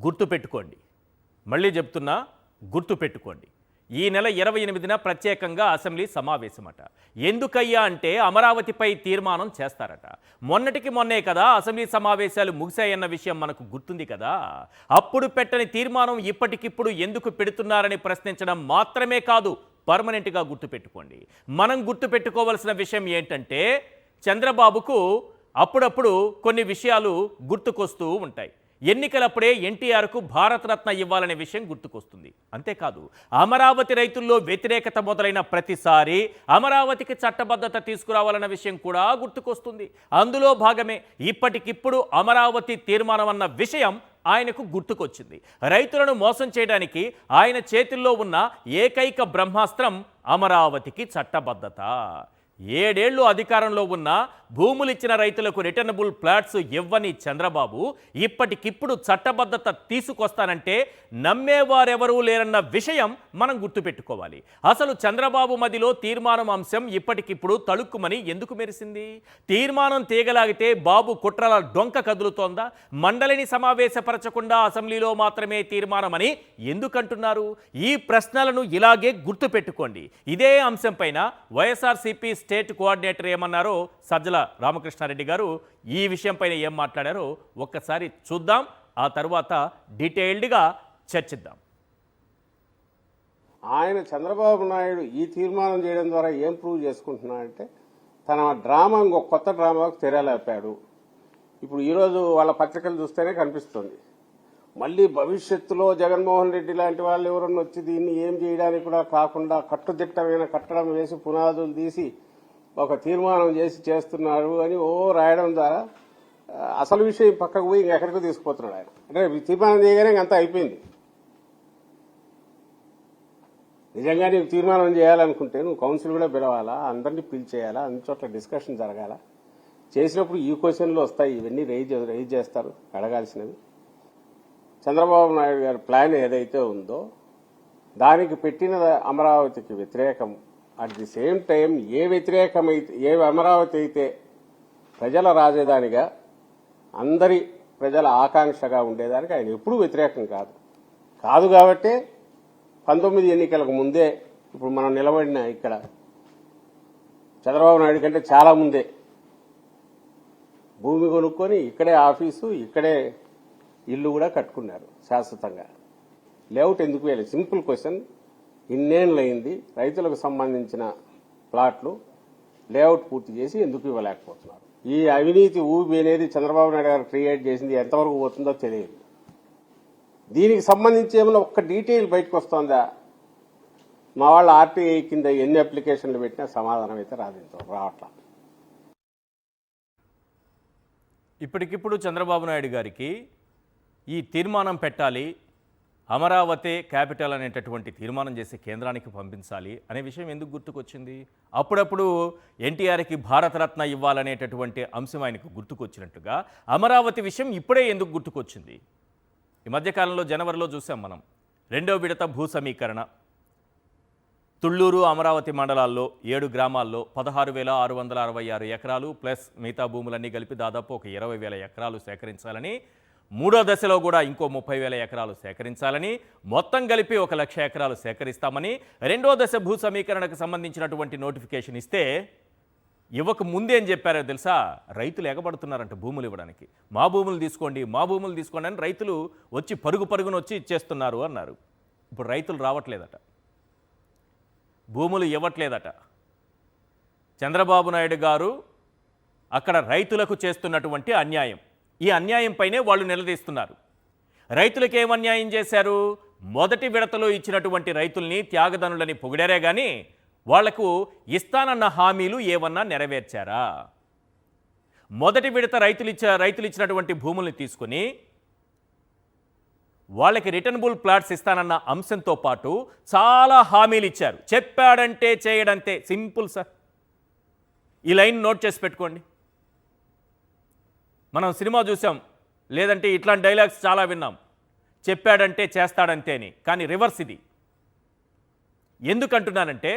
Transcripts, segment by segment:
గుర్తుపెట్టుకోండి, మళ్ళీ చెప్తున్నా, గుర్తుపెట్టుకోండి. ఈ నెల 28న ప్రత్యేకంగా అసెంబ్లీ సమావేశమట. ఎందుకయ్యా అంటే అమరావతిపై తీర్మానం చేస్తారట. మొన్నటికి మొన్నే కదా అసెంబ్లీ సమావేశాలు ముగిశాయన్న విషయం మనకు గుర్తుంది కదా. అప్పుడు పెట్టని తీర్మానం ఇప్పటికిప్పుడు ఎందుకు పెడుతున్నారని ప్రశ్నించడం మాత్రమే కాదు, పర్మనెంట్గా గుర్తుపెట్టుకోండి. మనం గుర్తుపెట్టుకోవాల్సిన విషయం ఏంటంటే, చంద్రబాబుకు అప్పుడప్పుడు కొన్ని విషయాలు గుర్తుకొస్తూ ఉంటాయి. ఎన్నికలప్పుడే ఎన్టీఆర్కు భారతరత్న ఇవ్వాలనే విషయం గుర్తుకొస్తుంది. అంతేకాదు, అమరావతి రైతుల్లో వ్యతిరేకత మొదలైన ప్రతిసారి అమరావతికి చట్టబద్ధత తీసుకురావాలన్న విషయం కూడా గుర్తుకొస్తుంది. అందులో భాగమే ఇప్పటికిప్పుడు అమరావతి తీర్మానం అన్న విషయం ఆయనకు గుర్తుకొచ్చింది. రైతులను మోసం చేయడానికి ఆయన చేతుల్లో ఉన్న ఏకైక బ్రహ్మాస్త్రం అమరావతికి చట్టబద్ధత. 7 ఏళ్లు అధికారంలో ఉన్న భూములిచ్చిన రైతులకు రిటర్నబుల్ ప్లాట్స్ ఇవ్వని చంద్రబాబు ఇప్పటికిప్పుడు చట్టబద్ధత తీసుకొస్తానంటే నమ్మేవారెవరూ లేరన్న విషయం మనం గుర్తుపెట్టుకోవాలి. అసలు చంద్రబాబు మదిలో తీర్మానం అంశం ఇప్పటికిప్పుడు తళుక్కుమని ఎందుకు మెరిసింది? తీర్మానం తీగలాగితే బాబు కుట్రల డొంక కదులుతోందా? మండలిని సమావేశపరచకుండా అసెంబ్లీలో మాత్రమే తీర్మానమని ఎందుకంటున్నారు? ఈ ప్రశ్నలను ఇలాగే గుర్తుపెట్టుకోండి. ఇదే అంశంపైన వైఎస్ఆర్సీపీ స్టేట్ కోఆర్డినేటర్ ఏమన్నారో సజ్జల రామకృష్ణారెడ్డి గారు ఈ విషయంపైన ఏం మాట్లాడారో ఒక్కసారి చూద్దాం. ఆ తర్వాత డీటెయిల్డ్గా చర్చిద్దాం. ఆయన చంద్రబాబు నాయుడు ఈ తీర్మానం చేయడం ద్వారా ఏం ప్రూవ్ చేసుకుంటున్నాడంటే తన డ్రామా ఇంకొక కొత్త డ్రామాకు తెరలేపాడు. ఇప్పుడు ఈరోజు వాళ్ళ పత్రికలు చూస్తేనే కనిపిస్తుంది. మళ్ళీ భవిష్యత్తులో జగన్మోహన్ రెడ్డి లాంటి వాళ్ళు ఎవరన్నా వచ్చి దీన్ని ఏం చేయడానికి కూడా కాకుండా కట్టుదిట్టమైన కట్టడం వేసి పునాదులు తీసి ఒక తీర్మానం చేసి చేస్తున్నారు అని రాయడం ద్వారా అసలు విషయం పక్కకు పోయి ఇంకెక్కడికి తీసుకుపోతున్నాడు ఆయన. అంటే తీర్మానం చేయగానే ఇంకంతా అయిపోయింది. నిజంగా నీకు తీర్మానం చేయాలనుకుంటే నువ్వు కౌన్సిల్ కూడా పిలవాలా, అందరినీ పిలిచేయాలా, అన్ని చోట్ల డిస్కషన్ జరగాల. చేసినప్పుడు ఈ క్వశ్చన్లు వస్తాయి, ఇవన్నీ రైజ్ చేస్తారు అడగాల్సినవి. చంద్రబాబు నాయుడు గారి ప్లాన్ ఏదైతే ఉందో దానికి పెట్టిన అమరావతికి వ్యతిరేకం, అట్ ది సేమ్ టైం ఏ అమరావతి అయితే ప్రజల రాజధానిగా అందరి ప్రజల ఆకాంక్షగా ఉండేదానికి ఆయన ఎప్పుడూ వ్యతిరేకం కాదు కాబట్టి 19 ఎన్నికలకు ముందే ఇప్పుడు మనం నిలబడిన ఇక్కడ చంద్రబాబు నాయుడు కంటే చాలా ముందే భూమి కొనుక్కొని ఇక్కడే ఆఫీసు, ఇక్కడే ఇల్లు కూడా కట్టుకున్నారు శాశ్వతంగా. లేఅవుట్ ఎందుకు వేయలేదు? Simple question. ఇన్నేళ్ళయింది రైతులకు సంబంధించిన ప్లాట్లు లేఅవుట్ పూర్తి చేసి ఎందుకు ఇవ్వలేకపోతున్నారు? ఈ అవినీతి ఊబి అనేది చంద్రబాబు నాయుడు గారు క్రియేట్ చేసింది ఎంతవరకు పోతుందో తెలియదు. దీనికి సంబంధించి ఏమైనా ఒక్క డీటెయిల్ బయటకు వస్తుందా? మా వాళ్ళ ఆర్టీఐ కింద ఎన్ని అప్లికేషన్లు పెట్టినా సమాధానం అయితే రావట్లా. ఇప్పటికిప్పుడు చంద్రబాబు నాయుడు గారికి ఈ తీర్మానం పెట్టాలి, అమరావతి క్యాపిటల్ అనేటటువంటి తీర్మానం చేసి కేంద్రానికి పంపించాలి అనే విషయం ఎందుకు గుర్తుకొచ్చింది? అప్పుడప్పుడు ఎన్టీఆర్కి భారతరత్న ఇవ్వాలనేటటువంటి అంశం ఆయనకు గుర్తుకొచ్చినట్టుగా అమరావతి విషయం ఇప్పుడే ఎందుకు గుర్తుకొచ్చింది? ఈ మధ్యకాలంలో జనవరిలో చూసాం మనం 2వ విడత భూ సమీకరణ. తుళ్లూరు, అమరావతి మండలాల్లో 7 గ్రామాల్లో 16,666 ఎకరాలు ప్లస్ మిగతా భూములన్నీ కలిపి దాదాపు ఒక 20,000 ఎకరాలు సేకరించాలని, 3వ దశలో కూడా ఇంకో 30,000 ఎకరాలు సేకరించాలని, మొత్తం కలిపి 1,00,000 ఎకరాలు సేకరిస్తామని 2వ దశ భూ సమీకరణకు సంబంధించినటువంటి నోటిఫికేషన్ ఇస్తే ఇవ్వక ముందేం చెప్పారో తెలుసా? రైతులు ఎగబడుతున్నారంట భూములు ఇవ్వడానికి. మా భూములు తీసుకోండి, మా భూములు తీసుకోండి అని రైతులు వచ్చి పరుగున వచ్చి ఇచ్చేస్తున్నారు అన్నారు. ఇప్పుడు రైతులు రావట్లేదట, భూములు ఇవ్వట్లేదట. చంద్రబాబు నాయుడు గారు అక్కడ రైతులకు చేస్తున్నటువంటి అన్యాయం, ఈ అన్యాయంపైనే వాళ్ళు నిలదీస్తున్నారు. రైతులకు ఏం అన్యాయం చేశారు? మొదటి విడతలో ఇచ్చినటువంటి రైతుల్ని త్యాగదనులని పొగిడారే కానీ వాళ్లకు ఇస్తానన్న హామీలు ఏమన్నా నెరవేర్చారా? మొదటి విడత రైతులు ఇచ్చినటువంటి భూముల్ని తీసుకుని వాళ్ళకి రిటర్నబుల్ ప్లాట్స్ ఇస్తానన్న అంశంతో పాటు చాలా హామీలు ఇచ్చారు. చెప్పాడంటే చేయడంతే, సింపుల్ సార్. ఈ లైన్ నోట్ చేసి పెట్టుకోండి. మనం సినిమా చూసాం, లేదంటే ఇట్లాంటి డైలాగ్స్ చాలా విన్నాం. చెప్పాడంటే చేస్తాడంతే అని. కానీ రివర్స్ ఇది. ఎందుకంటున్నానంటే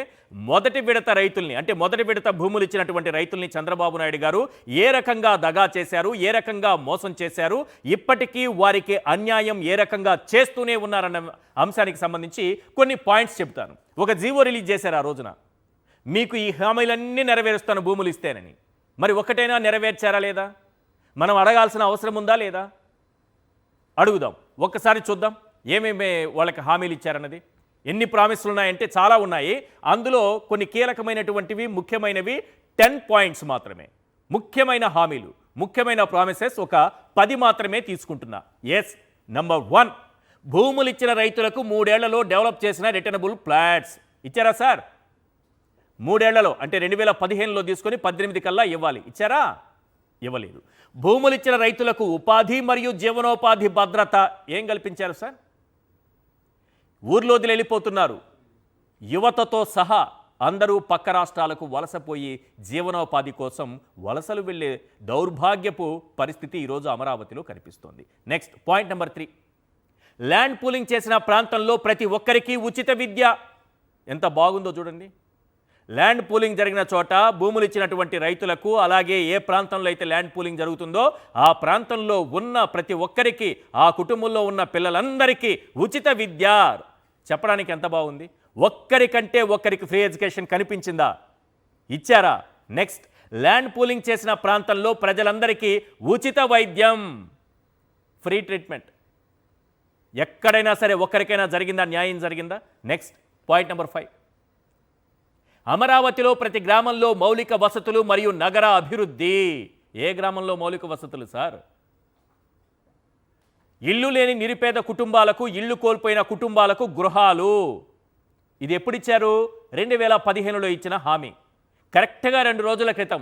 మొదటి విడత రైతుల్ని, అంటే మొదటి విడత భూములు ఇచ్చినటువంటి రైతుల్ని చంద్రబాబు నాయుడు గారు ఏ రకంగా దగా చేశారు, ఏ రకంగా మోసం చేశారు, ఇప్పటికీ వారికి అన్యాయం ఏ రకంగా చేస్తూనే ఉన్నారన్న అంశానికి సంబంధించి కొన్ని పాయింట్స్ చెప్తాను. ఒక జీవో రిలీజ్ చేశారు ఆ రోజున, మీకు ఈ హామీలన్నీ నెరవేరుస్తాను భూములు ఇస్తేనని. మరి ఒకటైనా నెరవేర్చారా లేదా? మనం అడగాల్సిన అవసరం ఉందా లేదా? అడుగుదాం, ఒక్కసారి చూద్దాం ఏమేమి వాళ్ళకి హామీలు ఇచ్చారన్నది. ఎన్ని ప్రామిస్లు ఉన్నాయంటే చాలా ఉన్నాయి. అందులో కొన్ని కీలకమైనటువంటివి, ముఖ్యమైనవి 10 పాయింట్స్ మాత్రమే. ముఖ్యమైన హామీలు, ముఖ్యమైన ప్రామిసెస్ ఒక 10 మాత్రమే తీసుకుంటున్నా. ఎస్, నంబర్ 1, భూములు ఇచ్చిన రైతులకు 3 ఏళ్లలో డెవలప్ చేసిన రిటర్నబుల్ ఫ్లాట్స్ ఇచ్చారా సార్? 3 ఏళ్లలో అంటే 2015లో తీసుకొని 18 కల్లా ఇవ్వాలి. ఇచ్చారా? ఇవ్వలేదు. భూములు ఇచ్చిన రైతులకు ఉపాధి మరియు జీవనోపాధి భద్రత ఏం కల్పించారు సార్? ఊర్లో వదిలి వెళ్ళిపోతున్నారు. యువతతో సహా అందరూ పక్క రాష్ట్రాలకు వలసపోయి జీవనోపాధి కోసం వలసలు వెళ్ళే దౌర్భాగ్యపు పరిస్థితి ఈరోజు అమరావతిలో కనిపిస్తోంది. Next point number 3, land pooling చేసిన ప్రాంతంలో ప్రతి ఒక్కరికి ఉచిత విద్య. ఎంత బాగుందో చూడండి. ల్యాండ్ పూలింగ్ జరిగిన చోట భూములు ఇచ్చినటువంటి రైతులకు, అలాగే ఏ ప్రాంతంలో అయితే ల్యాండ్ పూలింగ్ జరుగుతుందో ఆ ప్రాంతంలో ఉన్న ప్రతి ఒక్కరికి, ఆ కుటుంబంలో ఉన్న పిల్లలందరికీ ఉచిత విద్య చెప్పడానికి ఎంత బాగుంది. ఒక్కరికంటే ఒక్కరికి ఫ్రీ ఎడ్యుకేషన్ కనిపించిందా? ఇచ్చారా? నెక్స్ట్, ల్యాండ్ పూలింగ్ చేసిన ప్రాంతంలో ప్రజలందరికీ ఉచిత వైద్యం, ఫ్రీ ట్రీట్మెంట్. ఎక్కడైనా సరే ఒక్కరికైనా జరిగిందా? న్యాయం జరిగిందా? నెక్స్ట్ పాయింట్ నెంబర్ 5, అమరావతిలో ప్రతి గ్రామంలో మౌలిక వసతులు మరియు నగర అభివృద్ధి. ఏ గ్రామంలో మౌలిక వసతులు సార్? ఇల్లు లేని నిరుపేద కుటుంబాలకు, ఇల్లు కోల్పోయిన కుటుంబాలకు గృహాలు. ఇది ఎప్పుడిచ్చారు? 2015లో ఇచ్చిన హామీ. కరెక్ట్గా 2 రోజుల క్రితం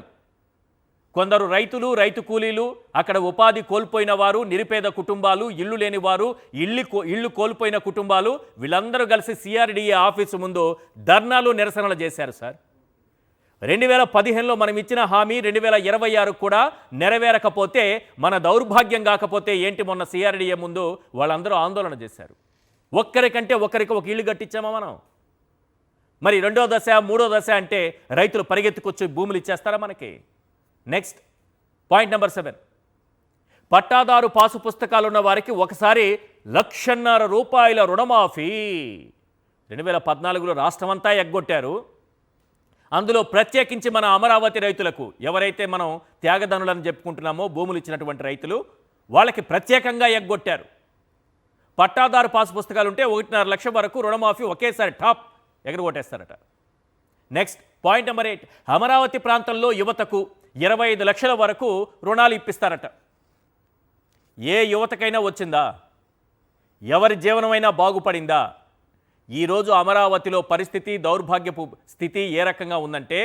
కొందరు రైతులు, రైతు కూలీలు, అక్కడ ఉపాధి కోల్పోయిన వారు, నిరుపేద కుటుంబాలు, ఇల్లు లేని వారు, ఇల్లు కోల్పోయిన కుటుంబాలు వీళ్ళందరూ కలిసి సిఆర్డీఏ ఆఫీసు ముందు ధర్నాలు, నిరసనలు చేశారు సార్. 2015లో మనం ఇచ్చిన హామీ 2026 కూడా నెరవేరకపోతే మన దౌర్భాగ్యం కాకపోతే ఏంటి? మొన్న సిఆర్డీఏ ముందు వాళ్ళందరూ ఆందోళన చేశారు. ఒక్కరికంటే ఒకరికి ఒక ఇల్లు కట్టించామా మనం? మరి 2వ దశ, 3వ దశ అంటే రైతులు పరిగెత్తుకొచ్చి భూములు ఇచ్చేస్తారా మనకి? నెక్స్ట్ పాయింట్ నెంబర్ 7, పట్టాదారు పాసు పుస్తకాలున్న వారికి ఒకసారి 1,50,000 రూపాయల రుణమాఫీ. 2014లో రాష్ట్రమంతా ఎగ్గొట్టారు. అందులో ప్రత్యేకించి మన అమరావతి రైతులకు, ఎవరైతే మనం త్యాగధనులను చెప్పుకుంటున్నామో భూములు ఇచ్చినటువంటి రైతులు, వాళ్ళకి ప్రత్యేకంగా ఎగ్గొట్టారు. పట్టాదారు పాసు పుస్తకాలు ఉంటే 1.5 లక్ష వరకు రుణమాఫీ ఒకేసారి top ఎగరగొట్టేస్తారట. Next point number 8, Amaravati ప్రాంతంలో యువతకు 25 లక్షల వరకు రుణాలు ఇప్పిస్తారట. ఏ యువతకైనా వచ్చిందా? ఎవరి జీవనమైనా బాగుపడిందా? ఈరోజు అమరావతిలో పరిస్థితి, దౌర్భాగ్యపు స్థితి ఏ రకంగా ఉందంటే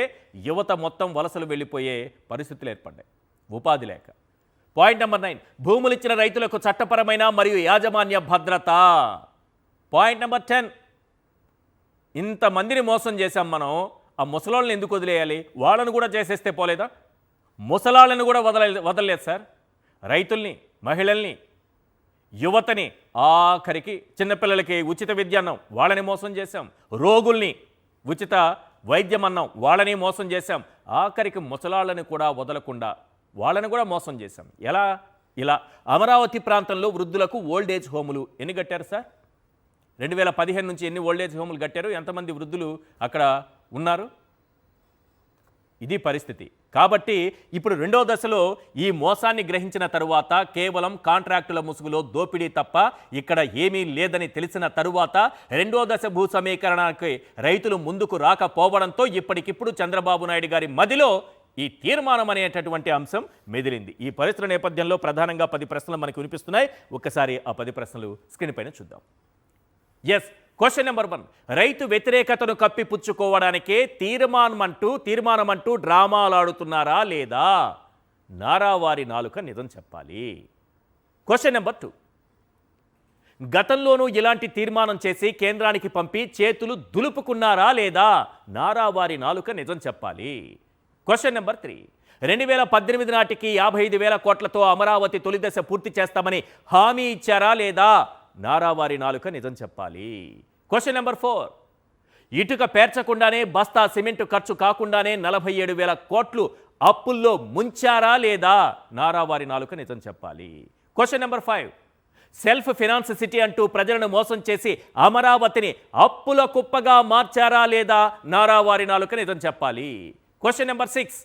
యువత మొత్తం వలసలు వెళ్ళిపోయే పరిస్థితులు ఏర్పడ్డాయి, ఉపాధి లేక. పాయింట్ నెంబర్ 9, భూములు ఇచ్చిన రైతులకు చట్టపరమైన మరియు యాజమాన్య భద్రత. పాయింట్ నెంబర్ 10, ఇంతమందిని మోసం చేశాం మనం, ఆ ముసలాళ్ళని ఎందుకు వదిలేయాలి? వాళ్ళను కూడా చేసేస్తే పోలేదా? ముసలాళ్ళను కూడా వదలలేదు సార్. రైతుల్ని, మహిళల్ని, యువతని, ఆఖరికి చిన్నపిల్లలకి ఉచిత విద్య అన్నాం, వాళ్ళని మోసం చేశాం. రోగుల్ని ఉచిత వైద్యం అన్నాం, వాళ్ళని మోసం చేశాం. ఆఖరికి ముసలాళ్ళని కూడా వదలకుండా వాళ్ళని కూడా మోసం చేశాం. ఎలా? ఇలా అమరావతి ప్రాంతంలో వృద్ధులకు ఓల్డేజ్ హోములు ఎన్ని కట్టారు సార్? 2015 నుంచి ఎన్ని ఓల్డేజ్ హోములు కట్టారు? ఎంతమంది వృద్ధులు అక్కడ ఉన్నారు? ఇది పరిస్థితి. కాబట్టి ఇప్పుడు 2వ దశలో ఈ మోసాన్ని గ్రహించిన తరువాత, కేవలం కాంట్రాక్టుల ముసుగులో దోపిడీ తప్ప ఇక్కడ ఏమీ లేదని తెలిసిన తరువాత 2వ దశ భూ సమీకరణానికి రైతులు ముందుకు రాకపోవడంతో ఇప్పటికిప్పుడు చంద్రబాబు నాయుడు గారి మదిలో ఈ తీర్మానం అనేటటువంటి అంశం మెదిలింది. ఈ పరిస్థితుల నేపథ్యంలో ప్రధానంగా 10 ప్రశ్నలు మనకు వినిపిస్తున్నాయి. ఒక్కసారి ఆ 10 ప్రశ్నలు స్క్రీన్ పైన చూద్దాం. ఎస్, క్వశ్చన్ నెంబర్ 1, రైతు వ్యతిరేకతను కప్పిపుచ్చుకోవడానికే తీర్మానం అంటూ డ్రామాలు ఆడుతున్నారా లేదా? నారావారి నాలుక నిజం చెప్పాలి. క్వశ్చన్ నెంబర్ 2, గతంలోనూ ఇలాంటి తీర్మానం చేసి కేంద్రానికి పంపి చేతులు దులుపుకున్నారా లేదా? నారావారి నాలుక నిజం చెప్పాలి. క్వశ్చన్ నెంబర్ 3, 2018 నాటికి 55,000 కోట్లతో అమరావతి తొలి దశ పూర్తి చేస్తామని హామీ ఇచ్చారా లేదా? నారావారి నాలుక నిజం చెప్పాలి. క్వశ్చన్ నెంబర్ 4, ఇటుక పేర్చకుండానే బస్తా సిమెంటు ఖర్చు కాకుండానే 47,000 కోట్లు అప్పుల్లో ముంచారా లేదా? నారావారి నాలుక నిజం చెప్పాలి. Question number 5. Self finance city అంటూ ప్రజలను మోసం చేసి అమరావతిని అప్పుల కుప్పగా మార్చారా లేదా? నారావారి నాలుక నిజం చెప్పాలి. Question number 6.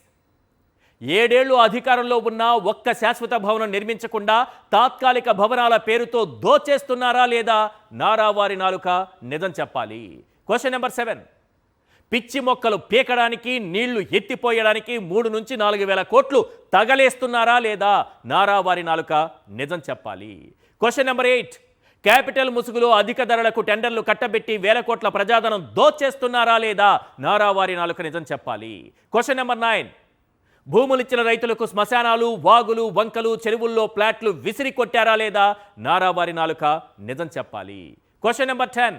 7 ఏళ్లు అధికారంలో ఉన్న ఒక్క శాశ్వత భవనం నిర్మించకుండా తాత్కాలిక భవనాల పేరుతో దోచేస్తున్నారా లేదా? నారావారి నాలుక నిజం చెప్పాలి. Question number 7. పిచ్చి మొక్కలు పీకడానికి నీళ్లు ఎత్తిపోయడానికి 3 నుంచి 4,000 కోట్లు తగలేస్తున్నారా లేదా? నారావారి నాలుక నిజం చెప్పాలి. Question number 8. క్యాపిటల్ ముసుగులో అధిక ధరలకు టెండర్లు కట్టబెట్టి 1,000 కోట్ల ప్రజాధనం దోచేస్తున్నారా లేదా? నారావారి నాలుక నిజం చెప్పాలి. Question number 9. భూములిచ్చిన రైతులకు శ్మశానాలు, వాగులు, వంకలు, చెరువుల్లో ప్లాట్లు విసిరి కొట్టారా లేదా? నారావారి నాలుక నిజం చెప్పాలి. Question number 10.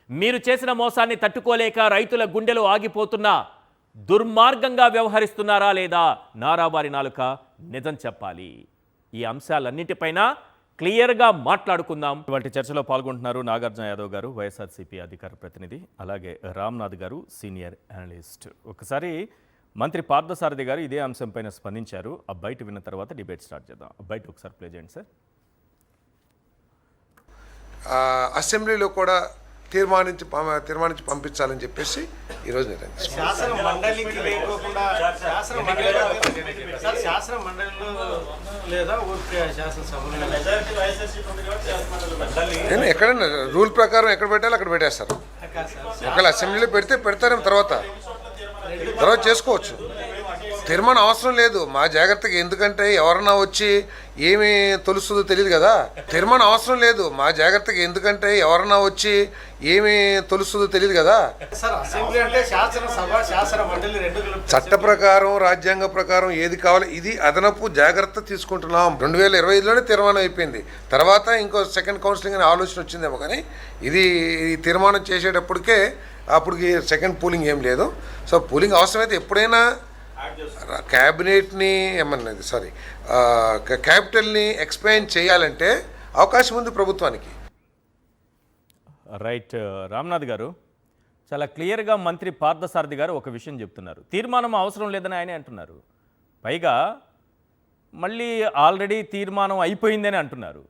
మీరు చేసిన మోసాన్ని తట్టుకోలేక రైతుల గుండెలు ఆగిపోతున్నా దుర్మార్గంగా వ్యవహరిస్తున్నారా లేదా? నారావారి నాలుక నిజం చెప్పాలి. ఈ అంశాలన్నింటిపైన క్లియర్గా మాట్లాడుకుందాం. ఇవాళ చర్చలో పాల్గొంటున్నారు నాగార్జున యాదవ్ గారు, వైఎస్ఆర్సీపీ అధికార ప్రతినిధి, అలాగే రామ్నాథ్ గారు, సీనియర్ అనలిస్ట్. ఒకసారి మంత్రి పార్థసారథి గారు ఇదే అంశంపైన స్పందించారు. ఆ బయట విన్న తర్వాత డిబేట్ స్టార్ట్ చేద్దాం. బయట ఒకసారి ప్లే చేయండి సార్. అసెంబ్లీలో కూడా తీర్మానించి పంపించాలని చెప్పేసి ఈరోజు నిర్ణయం శాసన మండలికి లేకోకుండా శాసన మండలిలో లేదా శాసనసభలో ఎక్కడైనా రూల్ ప్రకారం ఎక్కడ పెట్టాలి అక్కడ పెట్టేస్తారు. ఒకవేళ అసెంబ్లీలో పెడతారేమో తర్వాత చేసుకోవచ్చు. తీర్మానం అవసరం లేదు మా జాగ్రత్తకి. ఎందుకంటే ఎవరన్నా వచ్చి ఏమి తొలుస్తుందో తెలియదు కదా. తీర్మానం అవసరం లేదు మా జాగ్రత్తకి. ఎందుకంటే ఎవరన్నా వచ్చి ఏమి తొలుస్తుందో తెలియదు కదా. చట్ట ప్రకారం రాజ్యాంగ ప్రకారం ఏది కావాలి ఇది అదనపు జాగ్రత్త తీసుకుంటున్నాం. 2025లోనే తీర్మానం అయిపోయింది. తర్వాత ఇంకో సెకండ్ కౌన్సిలింగ్ అనే ఆలోచన వచ్చిందేమో, కానీ ఇది తీర్మానం చేసేటప్పటికే అప్పటికి సెకండ్ పూలింగ్ ఏం లేదు. సో పూలింగ్ అవసరమైతే ఎప్పుడైనా క్యాబినెట్ని క్యాపిటల్ని ఎక్స్పాండ్ చేయాలంటే అవకాశం ఉంది ప్రభుత్వానికి. రైట్. రామ్నాథ్ గారు, చాలా క్లియర్గా మంత్రి పార్థసారథి గారు ఒక విషయం చెప్తున్నారు. తీర్మానం అవసరం లేదని ఆయనే అంటున్నారు. పైగా మళ్ళీ ఆల్రెడీ తీర్మానం అయిపోయిందని అంటున్నారు.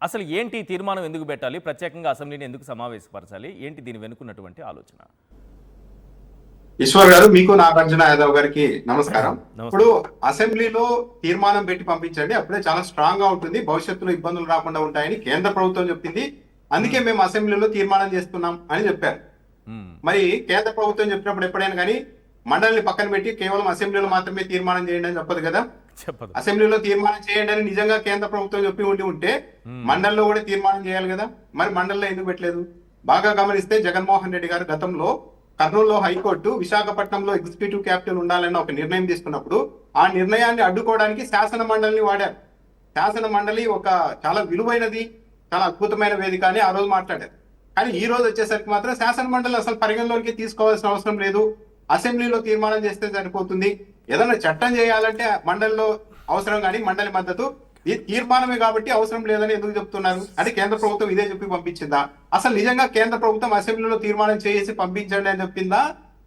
అసలు ఏంటి తీర్మానం ఎందుకు పెట్టాలి? ప్రత్యేకంగా అసెంబ్లీని ఎందుకు సమావేశపరచాలి? ఏంటి దీని వెనుకున్నటువంటి ఆలోచన? ఈశ్వర్ గారు, మీకు నాగార్జున యాదవ్ గారికి నమస్కారం. ఇప్పుడు అసెంబ్లీలో తీర్మానం పెట్టి పంపించండి, అప్పుడే చాలా స్ట్రాంగ్ గా ఉంటుంది, భవిష్యత్తులో ఇబ్బందులు రాకుండా ఉంటాయని కేంద్ర ప్రభుత్వం చెప్పింది. అందుకే మేము అసెంబ్లీలో తీర్మానం చేస్తున్నాం అని చెప్పారు. మరి కేంద్ర ప్రభుత్వం చెప్పినప్పుడు ఎప్పుడైనా కానీ మండలిని పక్కన పెట్టి కేవలం అసెంబ్లీలో మాత్రమే తీర్మానం చేయండి అని చెప్పదు కదా. అసెంబ్లీలో తీర్మానం చేయండి అని నిజంగా కేంద్ర ప్రభుత్వం చెప్పి ఉంటే మండలిలో కూడా తీర్మానం చేయాలి కదా. మరి మండలిలో ఎందుకు పెట్టలేదు? బాగా గమనిస్తే జగన్మోహన్ రెడ్డి గారు గతంలో కర్నూలులో హైకోర్టు విశాఖపట్నంలో ఎగ్జిక్యూటివ్ క్యాపిటల్ ఉండాలని ఒక నిర్ణయం తీసుకున్నప్పుడు ఆ నిర్ణయాన్ని అడ్డుకోవడానికి శాసన మండలిని వాడారు. శాసన మండలి ఒక చాలా విలువైనది, చాలా అద్భుతమైన వేదిక అని ఆ రోజు మాట్లాడారు. కానీ ఈ రోజు వచ్చేసరికి మాత్రం శాసన మండలి అసలు పరిగణలోకి తీసుకోవాల్సిన అవసరం లేదు, అసెంబ్లీలో తీర్మానం చేస్తే సరిపోతుంది. ఏదైనా చట్టం చేయాలంటే మండలిలో అవసరం, కానీ మండలి మద్దతు ఈ తీర్మానమే కాబట్టి అవసరం లేదని ఎందుకు చెప్తున్నారు? అంటే కేంద్ర ప్రభుత్వం ఇదే చెప్పి పంపించిందా? అసలు నిజంగా కేంద్ర ప్రభుత్వం అసెంబ్లీలో తీర్మానం చేసి పంపించండి అని చెప్పిందా?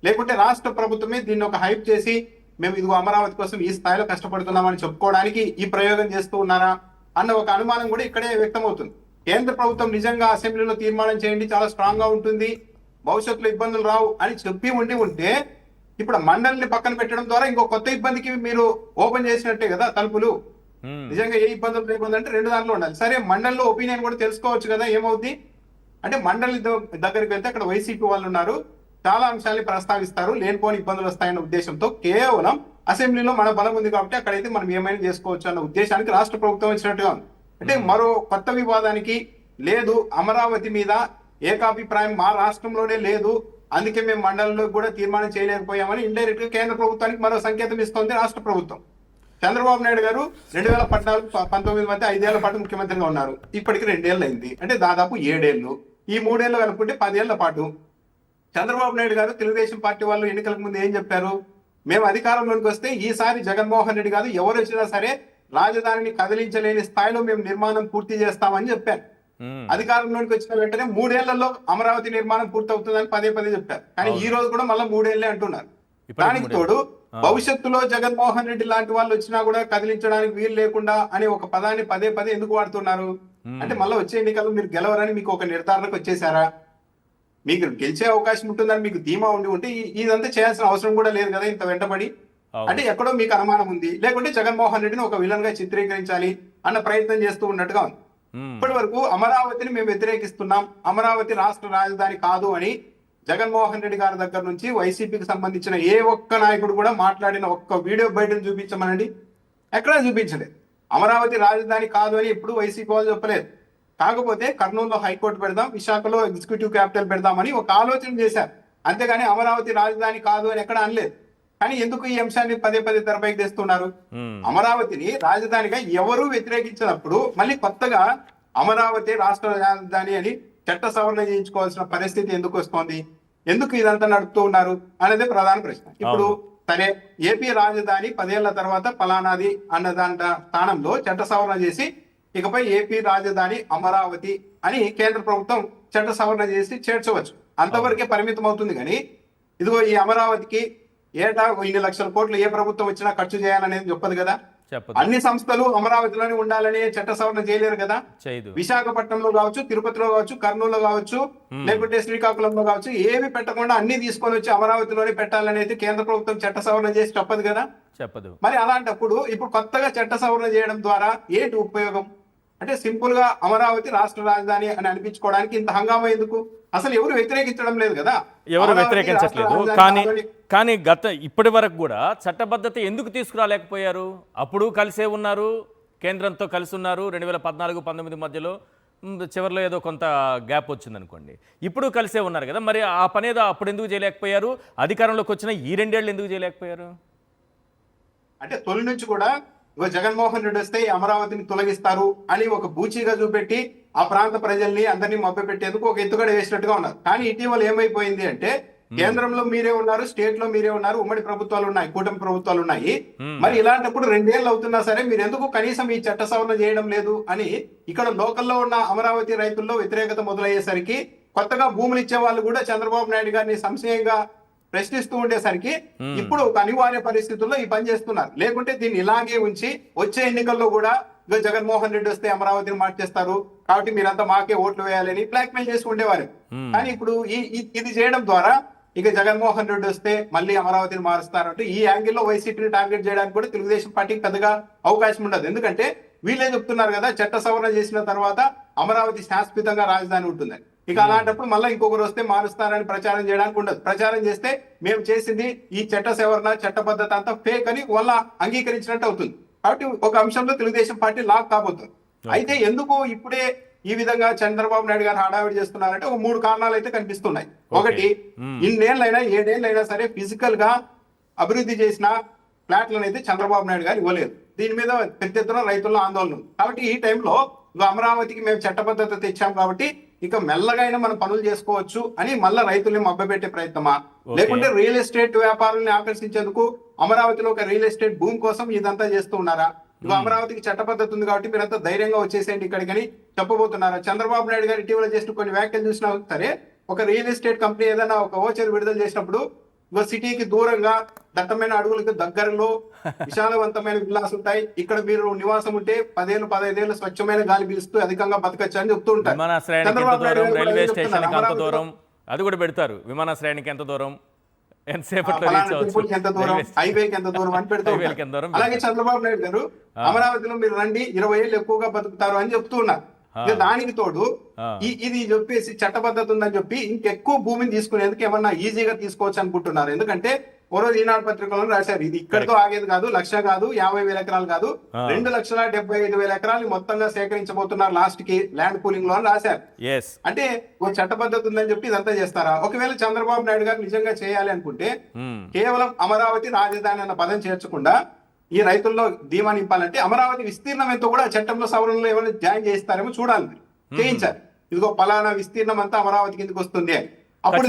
లేకుంటే రాష్ట్ర ప్రభుత్వమే దీన్ని ఒక హైప్ చేసి మేము ఇదిగో అమరావతి కోసం ఈ స్థాయిలో కష్టపడుతున్నామని చెప్పుకోవడానికి ఈ ప్రయోగం చేస్తూ ఉన్నారా అన్న ఒక అనుమానం కూడా ఇక్కడే వ్యక్తమవుతుంది. కేంద్ర ప్రభుత్వం నిజంగా అసెంబ్లీలో తీర్మానం చేయండి, చాలా స్ట్రాంగ్ గా ఉంటుంది, భవిష్యత్తులో ఇబ్బందులు రావు అని చెప్పి ఉంటే ఇప్పుడు మండలిని పక్కన పెట్టడం ద్వారా ఇంకో కొత్త ఇబ్బందికి మీరు ఓపెన్ చేసినట్టే కదా తలుపులు. నిజంగా ఏ ఇబ్బందులు లేకుండా అంటే రెండు దాంట్లో ఉండాలి. సరే, మండలిలో ఒపీనియన్ కూడా తెలుసుకోవచ్చు కదా ఏమవుద్ది అంటే. మండలి దగ్గరికి వెళ్తే అక్కడ వైసీపీ వాళ్ళు ఉన్నారు, చాలా అంశాలని ప్రస్తావిస్తారు, లేనిపోని ఇబ్బందులు వస్తాయన్న ఉద్దేశంతో కేవలం అసెంబ్లీలో మన బలం ఉంది కాబట్టి అక్కడైతే మనం ఏమైనా చేసుకోవచ్చు అన్న ఉద్దేశానికి రాష్ట్ర ప్రభుత్వం వచ్చినట్టుగా ఉంది. అంటే మరో కొత్త వివాదానికి లేదు, అమరావతి మీద ఏకాభిప్రాయం మా రాష్ట్రంలోనే లేదు, అందుకే మేము మండలిలో కూడా తీర్మానం చేయలేకపోయామని ఇండైరెక్ట్ గా కేంద్ర ప్రభుత్వానికి మరో సంకేతం ఇస్తోంది రాష్ట్ర ప్రభుత్వం. చంద్రబాబు నాయుడు గారు 2014-19 మధ్య 5 ఏళ్ల పాటు ముఖ్యమంత్రిగా ఉన్నారు. ఇప్పటికి 2 ఏళ్ళు అయింది, అంటే దాదాపు 7 ఏళ్ళు. ఈ 3 ఏళ్ళు కలుపుకుంటే 10 ఏళ్ల పాటు చంద్రబాబు నాయుడు గారు తెలుగుదేశం పార్టీ వాళ్ళు ఎన్నికలకు ముందు ఏం చెప్పారు? మేము అధికారంలోకి వస్తే ఈసారి జగన్మోహన్ రెడ్డి కాదు ఎవరు వచ్చినా సరే రాజధానిని కదిలించలేని స్థాయిలో మేము నిర్మాణం పూర్తి చేస్తామని చెప్పారు. అధికారంలోకి వచ్చిన వెంటనే 3 ఏళ్లలో అమరావతి నిర్మాణం పూర్తవుతుందని పదే పదే చెప్పారు. కానీ ఈ రోజు కూడా మళ్ళీ 3 ఏళ్లే అంటున్నారు. దానికి తోడు భవిష్యత్తులో జగన్మోహన్ రెడ్డి లాంటి వాళ్ళు వచ్చినా కూడా కదిలించడానికి వీలు లేకుండా అనే ఒక పదాన్ని పదే పదే ఎందుకు వాడుతున్నారు అంటే మళ్ళీ వచ్చే ఎన్నికల్లో మీరు గెలవరని మీకు ఒక నిర్ధారణకు వచ్చేసారా? మీకు గెలిచే అవకాశం ఉంటుందని మీకు ధీమా ఉండి ఉంటే ఇదంతా చేయాల్సిన అవసరం కూడా లేదు కదా ఇంత వెంటబడి. అంటే ఎక్కడో మీకు అనుమానం ఉంది, లేకుంటే జగన్మోహన్ రెడ్డిని ఒక విలన్ గా చిత్రీకరించాలి అన్న ప్రయత్నం చేస్తూ ఉన్నట్టుగా ఉంది. ఇప్పటి వరకు అమరావతిని మేము వ్యతిరేకిస్తున్నాం, అమరావతి రాష్ట్ర రాజధాని కాదు అని జగన్మోహన్ రెడ్డి గారి దగ్గర నుంచి వైసీపీకి సంబంధించిన ఏ ఒక్క నాయకుడు కూడా మాట్లాడిన ఒక్క వీడియో బయటను చూపించమనండి. ఎక్కడా చూపించలేదు. అమరావతి రాజధాని కాదు అని ఎప్పుడు వైసీపీ వాళ్ళు చెప్పలేదు. కాకపోతే కర్నూలులో హైకోర్టు పెడదాం, విశాఖలో ఎగ్జిక్యూటివ్ క్యాపిటల్ పెడదామని ఒక ఆలోచన చేశారు. అంతేగాని అమరావతి రాజధాని కాదు అని ఎక్కడ అనలేదు. కానీ ఎందుకు ఈ అంశాన్ని పదే పదే తెరపైకి తెస్తున్నారు? అమరావతిని రాజధానిగా ఎవరూ వ్యతిరేకించినప్పుడు మళ్ళీ కొత్తగా అమరావతి రాష్ట్ర రాజధాని అని చట్ట సవరణ చేయించుకోవాల్సిన పరిస్థితి ఎందుకు వస్తోంది? ఎందుకు ఇదంతా నడుపుతూ ఉన్నారు అనేది ప్రధాన ప్రశ్న. ఇప్పుడు సరే, ఏపీ రాజధాని 10 ఏళ్ల తర్వాత ఫలానాది అన్న దాంట స్థానంలో చట్ట సవరణ చేసి ఇకపై ఏపీ రాజధాని అమరావతి అని కేంద్ర ప్రభుత్వం చట్ట సవరణ చేసి చేర్చవచ్చు. అంతవరకే పరిమితం అవుతుంది. కానీ ఇదిగో ఈ అమరావతికి ఏటా ఇన్ని లక్షల కోట్లు ఏ ప్రభుత్వం వచ్చినా ఖర్చు చేయాలనేది చెప్పదు కదా. అన్ని సంస్థలు అమరావతిలోనే ఉండాలని చట్ట సవరణ చేయలేరు కదా. విశాఖపట్నంలో కావచ్చు, తిరుపతిలో కావచ్చు, కర్నూలులో కావచ్చు, లేకుంటే శ్రీకాకుళంలో కావచ్చు, ఏవి పెట్టకుండా అన్ని తీసుకొని వచ్చి అమరావతిలోనే పెట్టాలనేది కేంద్ర ప్రభుత్వం చట్ట సవరణ చేసి చెప్పదు కదా. మరి అలాంటప్పుడు ఇప్పుడు కొత్తగా చట్ట సవరణ చేయడం ద్వారా ఏంటి ఉపయోగం? అంటే సింపుల్ గా అమరావతి రాష్ట్ర రాజధాని అని అనిపించుకోవడానికి ఇంత హంగామా ఎందుకు? అసలు ఎవరు వ్యతిరేకించడం లేదు కదా, ఎవరు వ్యతిరేకించట్లేదు. కానీ ఇప్పటి వరకు కూడా చట్టబద్ధత ఎందుకు తీసుకురాలేకపోయారు? అప్పుడు కలిసే ఉన్నారు, కేంద్రంతో కలిసి ఉన్నారు. 2014-19 మధ్యలో చివరిలో ఏదో కొంత గ్యాప్ వచ్చింది అనుకోండి. ఇప్పుడు కలిసే ఉన్నారు కదా, మరి ఆ పని ఏదో అప్పుడు ఎందుకు చేయలేకపోయారు? అధికారంలోకి వచ్చిన ఈ 2 ఏళ్ళు ఎందుకు చేయలేకపోయారు? అంటే తొలి నుంచి కూడా జగన్మోహన్ రెడ్డి వస్తే అమరావతిని తొలగిస్తారు అని ఒక బూచీగా చూపెట్టి ఆ ప్రాంత ప్రజల్ని అందరినీ మభ్యపెట్టేందుకు ఒక ఎత్తుగడ వేసినట్టుగా ఉన్నారు. కానీ ఇటీవల ఏమైపోయింది అంటే కేంద్రంలో మీరే ఉన్నారు, స్టేట్ లో మీరే ఉన్నారు, ఉమ్మడి ప్రభుత్వాలు ఉన్నాయి, కూటమి ప్రభుత్వాలు ఉన్నాయి. మరి ఇలాంటప్పుడు 2 ఏళ్ళు అవుతున్నా సరే మీరు ఎందుకు కనీసం ఈ చట్ట సవరణ చేయడం లేదు అని ఇక్కడ లోకల్లో ఉన్న అమరావతి రైతుల్లో వ్యతిరేకత మొదలయ్యేసరికి కొత్తగా భూములు ఇచ్చే వాళ్ళు కూడా చంద్రబాబు నాయుడు గారిని సంశయంగా ప్రశ్నిస్తూ ఉండేసరికి ఇప్పుడు ఒక అనివార్య పరిస్థితుల్లో ఈ పని చేస్తున్నారు. లేకుంటే దీన్ని ఇలాగే ఉంచి వచ్చే ఎన్నికల్లో కూడా జగన్మోహన్ రెడ్డి వస్తే అమరావతిని మార్చేస్తారు కాబట్టి మీరంతా మాకే ఓట్లు వేయాలని బ్లాక్ మెయిల్ చేసి ఉండేవారు. కానీ ఇప్పుడు ఇది చేయడం ద్వారా ఇక జగన్మోహన్ రెడ్డి వస్తే మళ్ళీ అమరావతిని మారుస్తారంటే ఈ యాంగిల్లో వైసీపీని టార్గెట్ చేయడానికి కూడా తెలుగుదేశం పార్టీకి పెద్దగా అవకాశం ఉండదు. ఎందుకంటే వీళ్ళే చెప్తున్నారు కదా చట్ట సవరణ చేసిన తర్వాత అమరావతి శాశ్వతంగా రాజధాని ఉంటుందని. ఇక అలాంటప్పుడు మళ్ళీ ఇంకొకరు వస్తే మారుస్తారని ప్రచారం చేయడానికి ఉండదు. ప్రచారం చేస్తే మేము చేసింది ఈ చట్ట సవరణ చట్టబద్ధత అంతా ఫేక్ అని వాళ్ళ అంగీకరించినట్టు అవుతుంది. కాబట్టి ఒక అంశంలో తెలుగుదేశం పార్టీ లాక్ కాబోతుంది. అయితే ఎందుకు ఇప్పుడే ఈ విధంగా చంద్రబాబు నాయుడు గారు హడావిడి చేస్తున్నారంటే ఒక 3 కారణాలు అయితే కనిపిస్తున్నాయి. ఒకటి, 7 ఏళ్ళైనా సరే ఫిజికల్ గా అభివృద్ధి చేసిన ఫ్లాట్లను అయితే చంద్రబాబు నాయుడు గారు ఇవ్వలేదు. దీని మీద పెద్ద ఎత్తున రైతుల్లో ఆందోళన. కాబట్టి ఈ టైంలో అమరావతికి మేము చట్టబద్ధత తెచ్చాం కాబట్టి ఇక మెల్లగా మనం పనులు చేసుకోవచ్చు అని మళ్ళా రైతుల్ని మభ్యపెట్టే ప్రయత్నమా, లేకుంటే రియల్ ఎస్టేట్ వ్యాపారాన్ని ఆకర్షించేందుకు అమరావతిలో ఒక రియల్ ఎస్టేట్ భూమి కోసం ఇదంతా చేస్తూ ఉన్నారా? ఇక అమరావతికి చట్టబద్ధత ఉంది కాబట్టి మీరంతా ధైర్యంగా వచ్చేసేయండి ఇక్కడికని చెప్పబోతున్నారా? చంద్రబాబు నాయుడు గారు ఇటీవల చేసిన కొన్ని వ్యాఖ్యలు చూసినా సరే ఒక రియల్ ఎస్టేట్ కంపెనీ ఏదైనా ఒక ఓచర్ విడుదల చేసినప్పుడు సిటీకి దూరంగా దట్టమైన అడుగులకు దగ్గరలో విశాలవంతమైన విల్లాస్ ఉంటాయి, ఇక్కడ మీరు నివాసం ఉంటే 10-15 ఏళ్ళు స్వచ్ఛమైన గాలి పీలుస్తూ అధికంగా బతకచ్చు అని చెప్తూ ఉంటారు. రైల్వే స్టేషన్ ఎంత దూరం అది కూడా పెడతారు. విమానాశ్రయానికి ఎంత దూరం, ఎంత దూరం, హైవేకి ఎంత దూరం అని పెడుతూ ఉంటారు. అలాగే చంద్రబాబు నాయుడు గారు అమరావతిలో మీరు రండి 20 ఏళ్ళు ఎక్కువగా బతుకుతారు అని చెప్తూ ఉన్నారు. దానికి తోడు ఇది చెప్పేసి చట్టబద్ధత ఉందని చెప్పి ఇంకెక్కువ భూమిని తీసుకునేందుకు ఏమన్నా ఈజీగా తీసుకోవచ్చు అనుకుంటున్నారు. ఎందుకంటే రోజు ఈనాడు పత్రికలను రాశారు ఇది ఇక్కడితో ఆగేది కాదు, 1,00,000 కాదు, 50,000 ఎకరాలు కాదు, 2,75,000 ఎకరాలు మొత్తంగా సేకరించబోతున్నారు లాస్ట్ కి ల్యాండ్ పూలింగ్ లో అని రాశారు. అంటే ఒక చట్టబద్ధత ఉందని చెప్పి ఇదంతా చేస్తారా? ఒకవేళ చంద్రబాబు నాయుడు గారు నిజంగా చేయాలి అనుకుంటే కేవలం అమరావతి రాజధాని అన్న పదం చేర్చకుండా ఈ రైతుల్లో ధీమా నింపాలంటే అమరావతి విస్తీర్ణం ఎంతో కూడా చట్టంలో సవరణలో ఏమైనా జాయిన్ చేస్తారేమో చూడాలి, చేయించాలి. ఇదిగో పలానా విస్తీర్ణం అంతా అమరావతి కిందకి వస్తుంది అని. అప్పుడు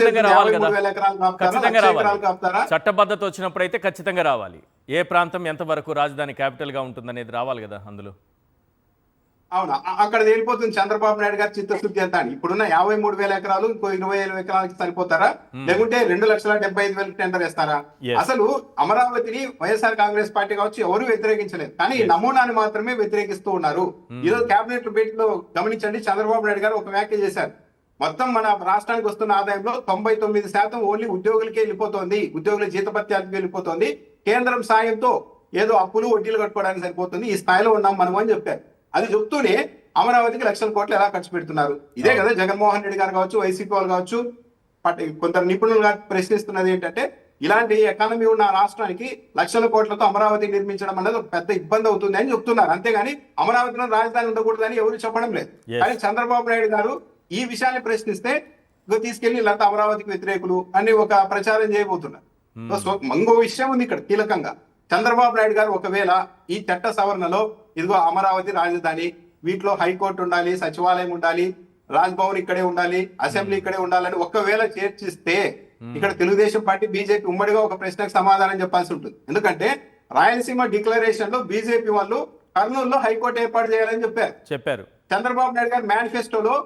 చట్టబద్ధత వచ్చినప్పుడు అయితే ఖచ్చితంగా రావాలి. ఏ ప్రాంతం ఎంత వరకు రాజధాని క్యాపిటల్ గా ఉంటుంది అనేది రావాలి కదా అందులో. అవును, అక్కడ వెళ్ళిపోతుంది చంద్రబాబు నాయుడు గారి చిత్తశుద్ధి ఎంత అని. ఇప్పుడున్న 53,000 ఎకరాలు ఇంకో 20,000 ఎకరాలకి సరిపోతారా, లేకుంటే 2,75,000 టెండర్ వేస్తారా? Yes. అసలు అమరావతిని వైఎస్ఆర్ కాంగ్రెస్ పార్టీ కావచ్చు ఎవరు వ్యతిరేకించలేదు, కానీ ఈ నమూనాని మాత్రమే వ్యతిరేకిస్తూ ఉన్నారు. ఈరోజు కేబినెట్ భేటీలో గమనించండి, చంద్రబాబు నాయుడు గారు ఒక వ్యాఖ్య చేశారు. మొత్తం మన రాష్ట్రానికి వస్తున్న ఆదాయంలో 99% ఓన్లీ ఉద్యోగులకే వెళ్ళిపోతుంది, ఉద్యోగుల జీతభత్యాలకు వెళ్ళిపోతుంది. కేంద్రం సాయంతో ఏదో అప్పులు వడ్డీలు కట్టుకోవడానికి సరిపోతుంది, ఈ స్థాయిలో ఉన్నాం మనం అని చెప్పారు. అది చెప్తూనే అమరావతికి లక్షల కోట్లు ఎలా ఖర్చు పెడుతున్నారు? ఇదే కదా జగన్మోహన్ రెడ్డి గారు కావచ్చు, వైసీపీ వాళ్ళు కావచ్చు, కొంత నిపుణులుగా ప్రశ్నిస్తున్నది ఏంటంటే, ఇలాంటి ఎకానమీ ఉన్న రాష్ట్రానికి లక్షల కోట్లతో అమరావతి నిర్మించడం అనేది ఒక పెద్ద ఇబ్బంది అవుతుంది అని చెప్తున్నారు. అంతేగాని అమరావతిలో రాజధాని ఉండకూడదని ఎవరు చెప్పడం లేదు. కానీ చంద్రబాబు నాయుడు గారు ఈ విషయాన్ని ప్రశ్నిస్తే తీసుకెళ్లి ఇలాంటి అమరావతికి వ్యతిరేకులు అని ఒక ప్రచారం చేయబోతున్నారు. ఇంకో విషయం ఉంది ఇక్కడ కీలకంగా. చంద్రబాబు నాయుడు గారు ఒకవేళ ఈ చట్ట సవరణలో ఇదిగో అమరావతి రాజధాని, వీటిలో హైకోర్టు ఉండాలి, సచివాలయం ఉండాలి, రాజ్భవన్ ఇక్కడే ఉండాలి, అసెంబ్లీ ఇక్కడే ఉండాలని ఒకవేళ చేర్చిస్తే ఇక్కడ తెలుగుదేశం పార్టీ బీజేపీ ఉమ్మడిగా ఒక ప్రశ్నకు సమాధానం చెప్పాల్సి ఉంటుంది. ఎందుకంటే రాయలసీమ డిక్లరేషన్ లో బీజేపీ వాళ్ళు కర్నూలులో హైకోర్టు ఏర్పాటు చేయాలని చెప్పారు. చంద్రబాబు నాయుడు గారు మేనిఫెస్టోలో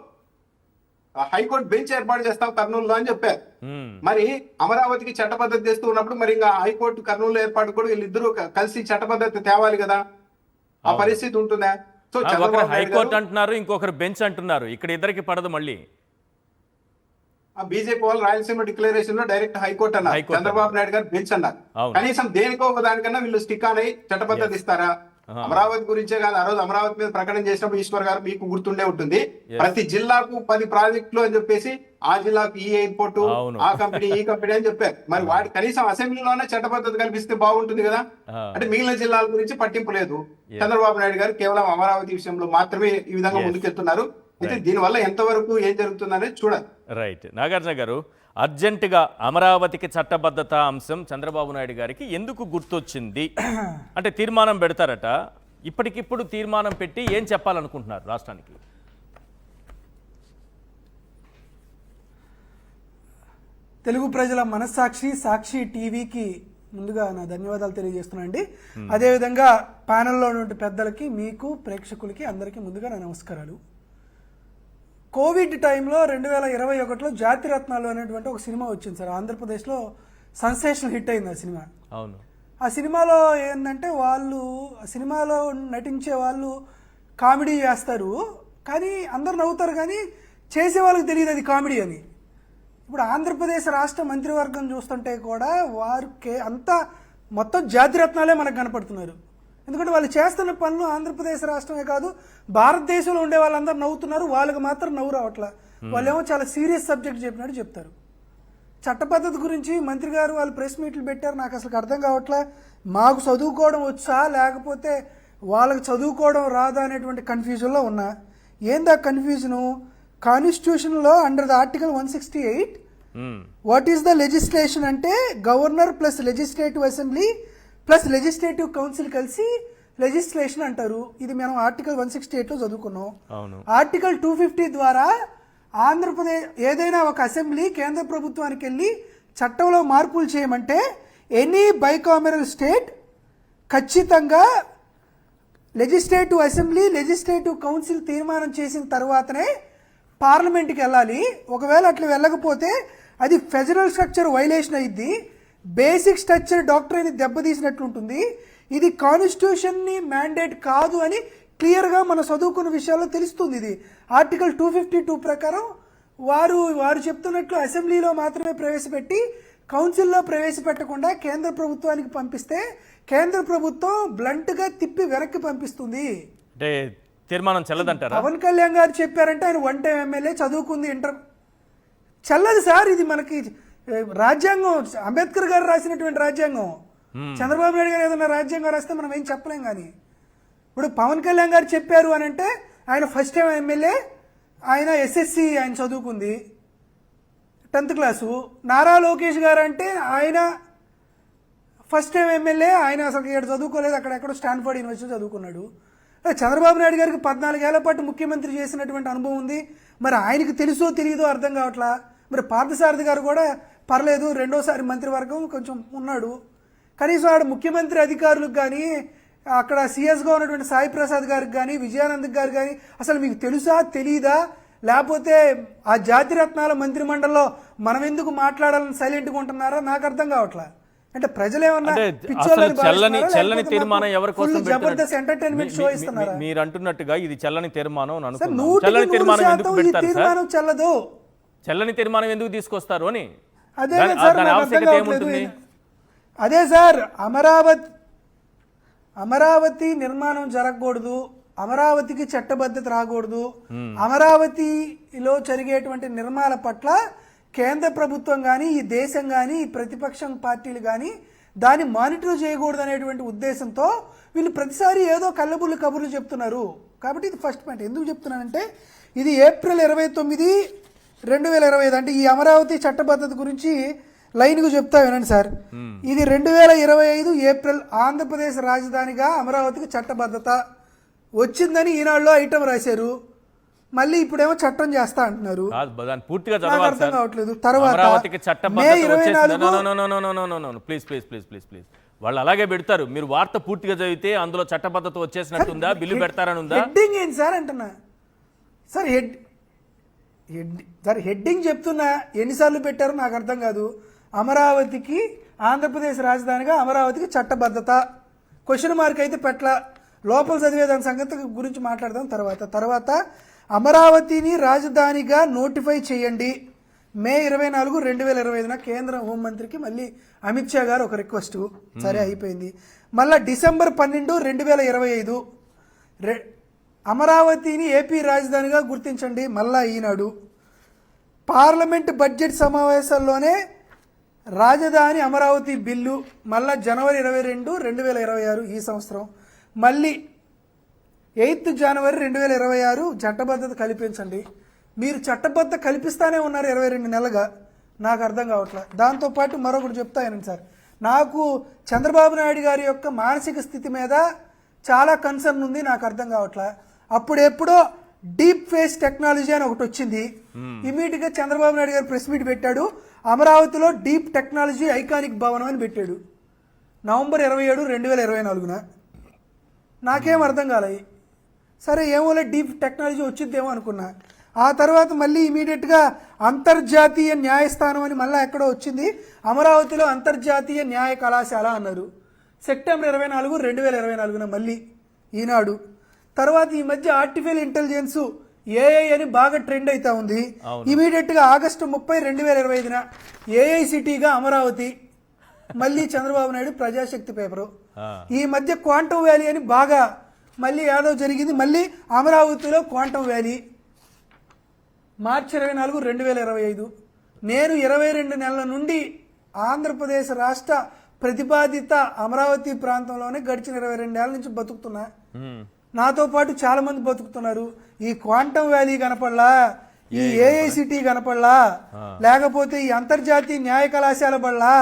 హైకోర్టు బెంచ్ ఏర్పాటు చేస్తాం కర్నూలులో అని చెప్పారు. మరి అమరావతికి చట్టబద్ధత చేస్తూ ఉన్నప్పుడు మరి ఇంకా హైకోర్టు కర్నూలు ఏర్పాటు కూడా వీళ్ళిద్దరూ కలిసి చట్టబద్ధత తేవాలి కదా, ఆ పరిస్థితి ఉంటుందా? సో హైకోర్టు అంటున్నారు, ఇంకొకరు బెంచ్ అంటున్నారు, ఇక్కడ ఇద్దరికి పడదు. మళ్ళీ బీజేపీ వాళ్ళు రాయలసీమ డిక్లరేషన్ లో డైరెక్ట్ హైకోర్టు అన్నారు, చంద్రబాబు నాయుడు గారు బెంచ్ అన్నారు. కనీసం దేనికో ఒక దానికన్నా వీళ్ళు స్టిక్ ఆన్ అయ్యి చట్టబద్ధత ఇస్తారా? అమరావతి గురించే కాదు, ఆ రోజు అమరావతి మీద ప్రకటన చేసినప్పుడు ఈశ్వర్ గారు మీకు గుర్తుండే ఉంటుంది, ప్రతి జిల్లాకు 10 ప్రాజెక్టులు అని చెప్పేసి ఆ జిల్లాకు ఈ ఎయిర్పోర్ట్, ఆ కంపెనీ, ఈ కంపెనీ అని చెప్పారు. మరి వాటి కనీసం అసెంబ్లీలోనే చట్టబద్ధత కల్పిస్తే బాగుంటుంది కదా. అంటే మిగిలిన జిల్లాల గురించి పట్టింపు లేదు. చంద్రబాబు నాయుడు గారు కేవలం అమరావతి విషయంలో మాత్రమే ఈ విధంగా ముందుకెళ్తున్నారు. అయితే దీనివల్ల ఎంతవరకు ఏం జరుగుతుందనేది చూడాలి. రైట్. నాగార్జున గారు, అర్జెంటుగా అమరావతికి చట్టబద్ధత అంశం చంద్రబాబు నాయుడు గారికి ఎందుకు గుర్తొచ్చింది? అంటే తీర్మానం పెడతారట, ఇప్పటికిప్పుడు తీర్మానం పెట్టి ఏం చెప్పాలనుకుంటున్నారు రాష్ట్రానికి? తెలుగు ప్రజల మనస్సాక్షి, సాక్షి టీవీకి ముందుగా నా ధన్యవాదాలు తెలియజేస్తున్నానండి. అదేవిధంగా ప్యానెల్లో ఉన్న పెద్దలకి, మీకు, ప్రేక్షకులకి అందరికీ ముందుగా నా నమస్కారాలు. కోవిడ్ టైంలో 2021లో జాతిరత్నాలు అనేటువంటి ఒక సినిమా వచ్చింది సార్. ఆంధ్రప్రదేశ్లో సెన్సేషనల్ హిట్ అయింది ఆ సినిమా. అవును. ఆ సినిమాలో ఏంటంటే వాళ్ళు ఆ సినిమాలో నటించే వాళ్ళు కామెడీ చేస్తారు, కానీ అందరు నవ్వుతారు, కానీ చేసే వాళ్ళకి తెలియదు అది కామెడీ అని. ఇప్పుడు ఆంధ్రప్రదేశ్ రాష్ట్ర మంత్రివర్గం చూస్తుంటే కూడా వారికి అంతా మొత్తం జాతిరత్నాలే మనకు కనపడుతున్నారు. ఎందుకంటే వాళ్ళు చేస్తున్న పనులు ఆంధ్రప్రదేశ్ రాష్ట్రమే కాదు, భారతదేశంలో ఉండే వాళ్ళందరూ నవ్వుతున్నారు, వాళ్ళకి మాత్రం నవ్వు రావట్లా. వాళ్ళేమో చాలా సీరియస్ సబ్జెక్ట్ చెప్పినట్టు చెప్తారు. చట్టపద్ధతి గురించి మంత్రి గారు వాళ్ళు ప్రెస్ మీట్లు పెట్టారు, నాకు అసలు అర్థం కావట్లా. మాకు చదువుకోవడం వచ్చా లేకపోతే వాళ్ళకి చదువుకోవడం రాదా అనేటువంటి కన్ఫ్యూజన్లో ఉన్నా. ఏందా కన్ఫ్యూజను? కాన్స్టిట్యూషన్లో under the article 168 what is the legislation అంటే governor plus legislative assembly plus legislative council కలిసి లెజిస్లేషన్ అంటారు. ఇది మనం ఆర్టికల్ 168లో చదువుకున్నాం. ఆర్టికల్ 250 ద్వారా ఆంధ్రప్రదేశ్ ఏదైనా ఒక అసెంబ్లీ కేంద్ర ప్రభుత్వానికి వెళ్ళి చట్టంలో మార్పులు చేయమంటే ఎనీ బైకామరల్ స్టేట్ ఖచ్చితంగా లెజిస్లేటివ్ అసెంబ్లీ, లెజిస్లేటివ్ కౌన్సిల్ తీర్మానం చేసిన తర్వాతనే పార్లమెంట్కి వెళ్ళాలి. ఒకవేళ అట్లా వెళ్ళకపోతే అది ఫెడరల్ స్ట్రక్చర్ వైలేషన్ అయ్యిద్ది, బేసిక్ స్ట్రక్చర్ డాక్టరీని దెబ్బతీసినట్లుంటుంది. ఇది కాన్స్టిట్యూషన్ని మ్యాండేట్ కాదు అని క్లియర్గా మన చదువుకున్న విషయాల్లో తెలుస్తుంది. ఇది ఆర్టికల్ 252 ప్రకారం వారు చెప్తున్నట్లు అసెంబ్లీలో మాత్రమే ప్రవేశపెట్టి కౌన్సిల్లో ప్రవేశపెట్టకుండా కేంద్ర ప్రభుత్వానికి పంపిస్తే కేంద్ర ప్రభుత్వం బ్లంట్గా తిప్పి వెనక్కి పంపిస్తుంది. అంటే తీర్మానం చెల్లదంటారా? పవన్ కళ్యాణ్ గారు చెప్పారంటే ఆయన 1 టైం ఎమ్మెల్యే, చదువుకుంది ఇంటర్. చెల్లదు సార్, ఇది మనకి రాజ్యాంగం, అంబేద్కర్ గారు రాసినటువంటి రాజ్యాంగం. చంద్రబాబు నాయుడు గారు ఏదైనా రాజ్యాంగం రాస్తే మనం ఏం చెప్పలేం. కానీ ఇప్పుడు పవన్ కళ్యాణ్ గారు చెప్పారు అని అంటే ఆయన ఫస్ట్ టైం ఎమ్మెల్యే, ఆయన ఎస్ఎస్సి ఆయన చదువుకుంది 10th క్లాసు. నారా లోకేష్ గారు అంటే ఆయన ఫస్ట్ టైం ఎమ్మెల్యే, ఆయన అసలు ఇక్కడ చదువుకోలేదు, అక్కడెక్కడో స్టాన్ఫర్డ్ యూనివర్సిటీ చదువుకున్నాడు. చంద్రబాబు నాయుడు గారికి 14 ఏళ్ల పాటు ముఖ్యమంత్రి చేసినటువంటి అనుభవం ఉంది. మరి ఆయనకి తెలుసో తెలియదో అర్థం కావట్లా. మరి పార్థసారథి గారు కూడా పర్లేదు, 2వ సారి మంత్రివర్గం కొంచెం ఉన్నాడు. కనీసం ఆడ ముఖ్యమంత్రి అధికారులకు కానీ అక్కడ సిఎస్గా ఉన్నటువంటి సాయి ప్రసాద్ గారికి కానీ విజయానంద్ గారికి కానీ అసలు మీకు తెలుసా తెలీదా, లేకపోతే ఆ జాతిరత్నాల మంత్రిమండలిలో మనం ఎందుకు మాట్లాడాలని సైలెంట్గా ఉంటున్నారా నాకు అర్థం కావట్లా. అంటే ప్రజలు ఏమన్నా అంటే పిచ్చోళ్ళని అసలు చెల్లని భావిస్తున్నారా? లేకపోతే తీర్మానం మాకు ఎవరి కోసం full జబర్దస్త్ ఎంటర్టైన్మెంట్ షో ఇస్తున్నారా? మీరు అంటున్నట్టుగా ఇది చెల్లని తీర్మానం అని సార్, అనుకున్నాం. 100% చెల్లని తీర్మానం ఎందుకు ఈ పెడతారు సార్? తీర్మానం చెల్లదు. చెల్లని తీర్మానం ఎందుకు తీసుకొస్తారు అని అదే దాని సార్ దాని నాకు ఆవశ్యకత అర్థం కావట్లేదు. ఏముంటుంది? అదే సార్ అమరావతి నిర్మాణం జరగకూడదు, అమరావతికి చట్టబద్ధత రాకూడదు, అమరావతిలో జరిగేటువంటి నిర్మాణ పట్ల కేంద్ర ప్రభుత్వం కానీ ఈ దేశం కానీ ఈ ప్రతిపక్షం పార్టీలు కానీ దాన్ని మానిటర్ చేయకూడదు అనేటువంటి ఉద్దేశంతో వీళ్ళు ప్రతిసారి ఏదో కళ్ళబుల్లి కబుర్లు చెప్తున్నారు. కాబట్టి ఇది ఫస్ట్ పాయింట్. ఎందుకు చెప్తున్నానంటే ఇది ఏప్రిల్ 29, 2025 అంటే ఈ అమరావతి చట్టబద్ధత గురించి లైన్కు చెప్తా వినండి సార్. ఇది 2025 ఏప్రిల్ ఆంధ్రప్రదేశ్ రాజధానిగా అమరావతికి చట్టబద్ధత వచ్చిందని ఈనాడులో ఐటమ్ రాశారు. మళ్ళీ ఇప్పుడేమో చట్టం చేస్తా అంటున్నారు. కాదు, దాన్ని పూర్తిగా నాకు చదవాలి అర్థం సార్. కావట్లేదు. తర్వాత అమరావతికి మే చట్టబద్ధత 24 ప్లీజ్ వాళ్ళు అలాగే పెడతారు. మీరు వార్త పూర్తిగా చదివితే అందులో చట్టబద్ధత వచ్చేసినట్టుందా, బిల్లు పెడతారని ఉందా? హెడ్డింగ్ ఏంటి సార్ అంటున్నా సార్. హెడ్డింగ్ చెప్తున్నా ఎన్నిసార్లు పెట్టారో నాకు అర్థం కాదు. అమరావతికి ఆంధ్రప్రదేశ్ రాజధానిగా అమరావతికి చట్టబద్ధత క్వశ్చన్ మార్క్ అయితే పెట్ల. లోపల చదివే దాని సంగతి గురించి మాట్లాడదాం తర్వాత. అమరావతిని రాజధానిగా నోటిఫై చేయండి. మే 24, 2025 కేంద్ర హోంమంత్రికి మళ్ళీ అమిత్ షా గారు ఒక రిక్వెస్ట్. సరే అయిపోయింది. మళ్ళీ డిసెంబర్ 12, 2025 అమరావతిని ఏపీ రాజధానిగా గుర్తించండి. మళ్ళా ఈనాడు పార్లమెంట్ బడ్జెట్ సమావేశాల్లోనే రాజధాని అమరావతి బిల్లు మళ్ళా జనవరి 22, 2026 ఈ సంవత్సరం. మళ్ళీ 8 జనవరి 2026 చట్టబద్ధత కల్పించండి. మీరు చట్టబద్ధత కల్పిస్తానే ఉన్నారు 22 నెలలుగా. నాకు అర్థం కావట్లేదు. దాంతోపాటు మరొకటి చెప్తానండి సార్. నాకు చంద్రబాబు నాయుడు గారి యొక్క మానసిక స్థితి మీద చాలా కన్సర్న్ ఉంది. నాకు అర్థం కావట్లేదు. అప్పుడెప్పుడో డీప్ ఫేస్ టెక్నాలజీ అని ఒకటి వచ్చింది. ఇమీడియట్గా చంద్రబాబు నాయుడు గారు ప్రెస్ మీట్ పెట్టాడు. అమరావతిలో డీప్ టెక్నాలజీ ఐకానిక్ భవనం అని పెట్టాడు నవంబర్ 27, 2024. నాకేం అర్థం కాలేదు. సరే ఏమోలే డీప్ టెక్నాలజీ వచ్చిద్దేమో అనుకున్నా. ఆ తర్వాత మళ్ళీ ఇమీడియట్గా అంతర్జాతీయ న్యాయస్థానం అని మళ్ళీ ఎక్కడో వచ్చింది. అమరావతిలో అంతర్జాతీయ న్యాయ కళాశాల అన్నారు. సెప్టెంబర్ 24, 2024 మళ్ళీ ఈనాడు. తర్వాత ఈ మధ్య ఆర్టిఫిషియల్ ఇంటెలిజెన్స్ ఏఐ అని బాగా ట్రెండ్ అవుతా ఉంది. ఇమీడియట్గా ఆగస్టు 30, 2025 ఏఐసిటీగా అమరావతి. మళ్ళీ చంద్రబాబు నాయుడు ప్రజాశక్తి పేపరు. ఈ మధ్య క్వాంటమ్ వ్యాలీ అని బాగా మళ్ళీ యాదవ్ జరిగింది. మళ్ళీ అమరావతిలో క్వాంటమ్ వ్యాలీ మార్చి 24, 2025. నేను 22 నెలల నుండి ఆంధ్రప్రదేశ్ రాష్ట్ర ప్రతిపాదిత అమరావతి ప్రాంతంలోనే గడిచిన 22 ఏళ్ల నుంచి బతుకుతున్నా. నాతో పాటు చాలా మంది బతుకుతున్నారు. ఈ క్వాంటమ్ వ్యాలీ కనపడలా, ఈ ఏఐసిటీ కనపడలా, లేకపోతే ఈ అంతర్జాతీయ న్యాయ కళాశాల పడలా,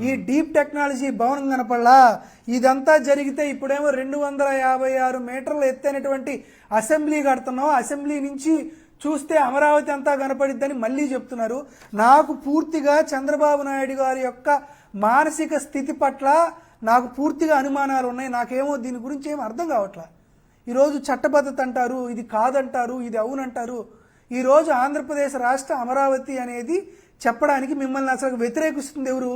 ఈ డీప్ టెక్నాలజీ భవనం కనపడలా. ఇదంతా జరిగితే ఇప్పుడేమో 256 మీటర్ల ఎత్తైనటువంటి అసెంబ్లీ కడుతున్నాం. అసెంబ్లీ నుంచి చూస్తే అమరావతి అంతా కనపడిద్దని మళ్ళీ చెప్తున్నారు. నాకు పూర్తిగా చంద్రబాబు నాయుడు గారి యొక్క మానసిక స్థితి పట్ల నాకు పూర్తిగా అనుమానాలు ఉన్నాయి. నాకేమో దీని గురించి ఏం అర్థం కావట్లా. ఈరోజు చట్టబద్ధత అంటారు, ఇది కాదంటారు, ఇది అవునంటారు. ఈరోజు ఆంధ్రప్రదేశ్ రాష్ట్ర అమరావతి అనేది చెప్పడానికి మిమ్మల్ని అసలు వ్యతిరేకిస్తుంది ఎవరు?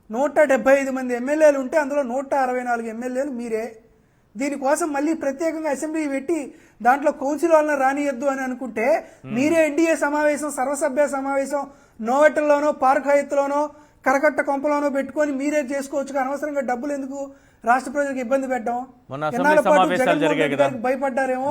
175 మంది ఎమ్మెల్యేలు ఉంటే అందులో 164 ఎమ్మెల్యేలు మీరే. దీనికోసం మళ్ళీ ప్రత్యేకంగా అసెంబ్లీ పెట్టి దాంట్లో కౌన్సిల్ వాళ్ళని రానియద్దు అని అనుకుంటే మీరే ఎన్డీఏ సమావేశం, సర్వసభ్య సమావేశం నోవెటల్లోనో, పార్క్ హైత్లోనో, కరకట్ట కొంపలోనో పెట్టుకొని మీరే చేసుకోవచ్చు. అనవసరంగా డబ్బులు ఎందుకు రాష్ట్ర ప్రజలకు ఇబ్బంది పెట్టడం? భయపడ్డారేమో.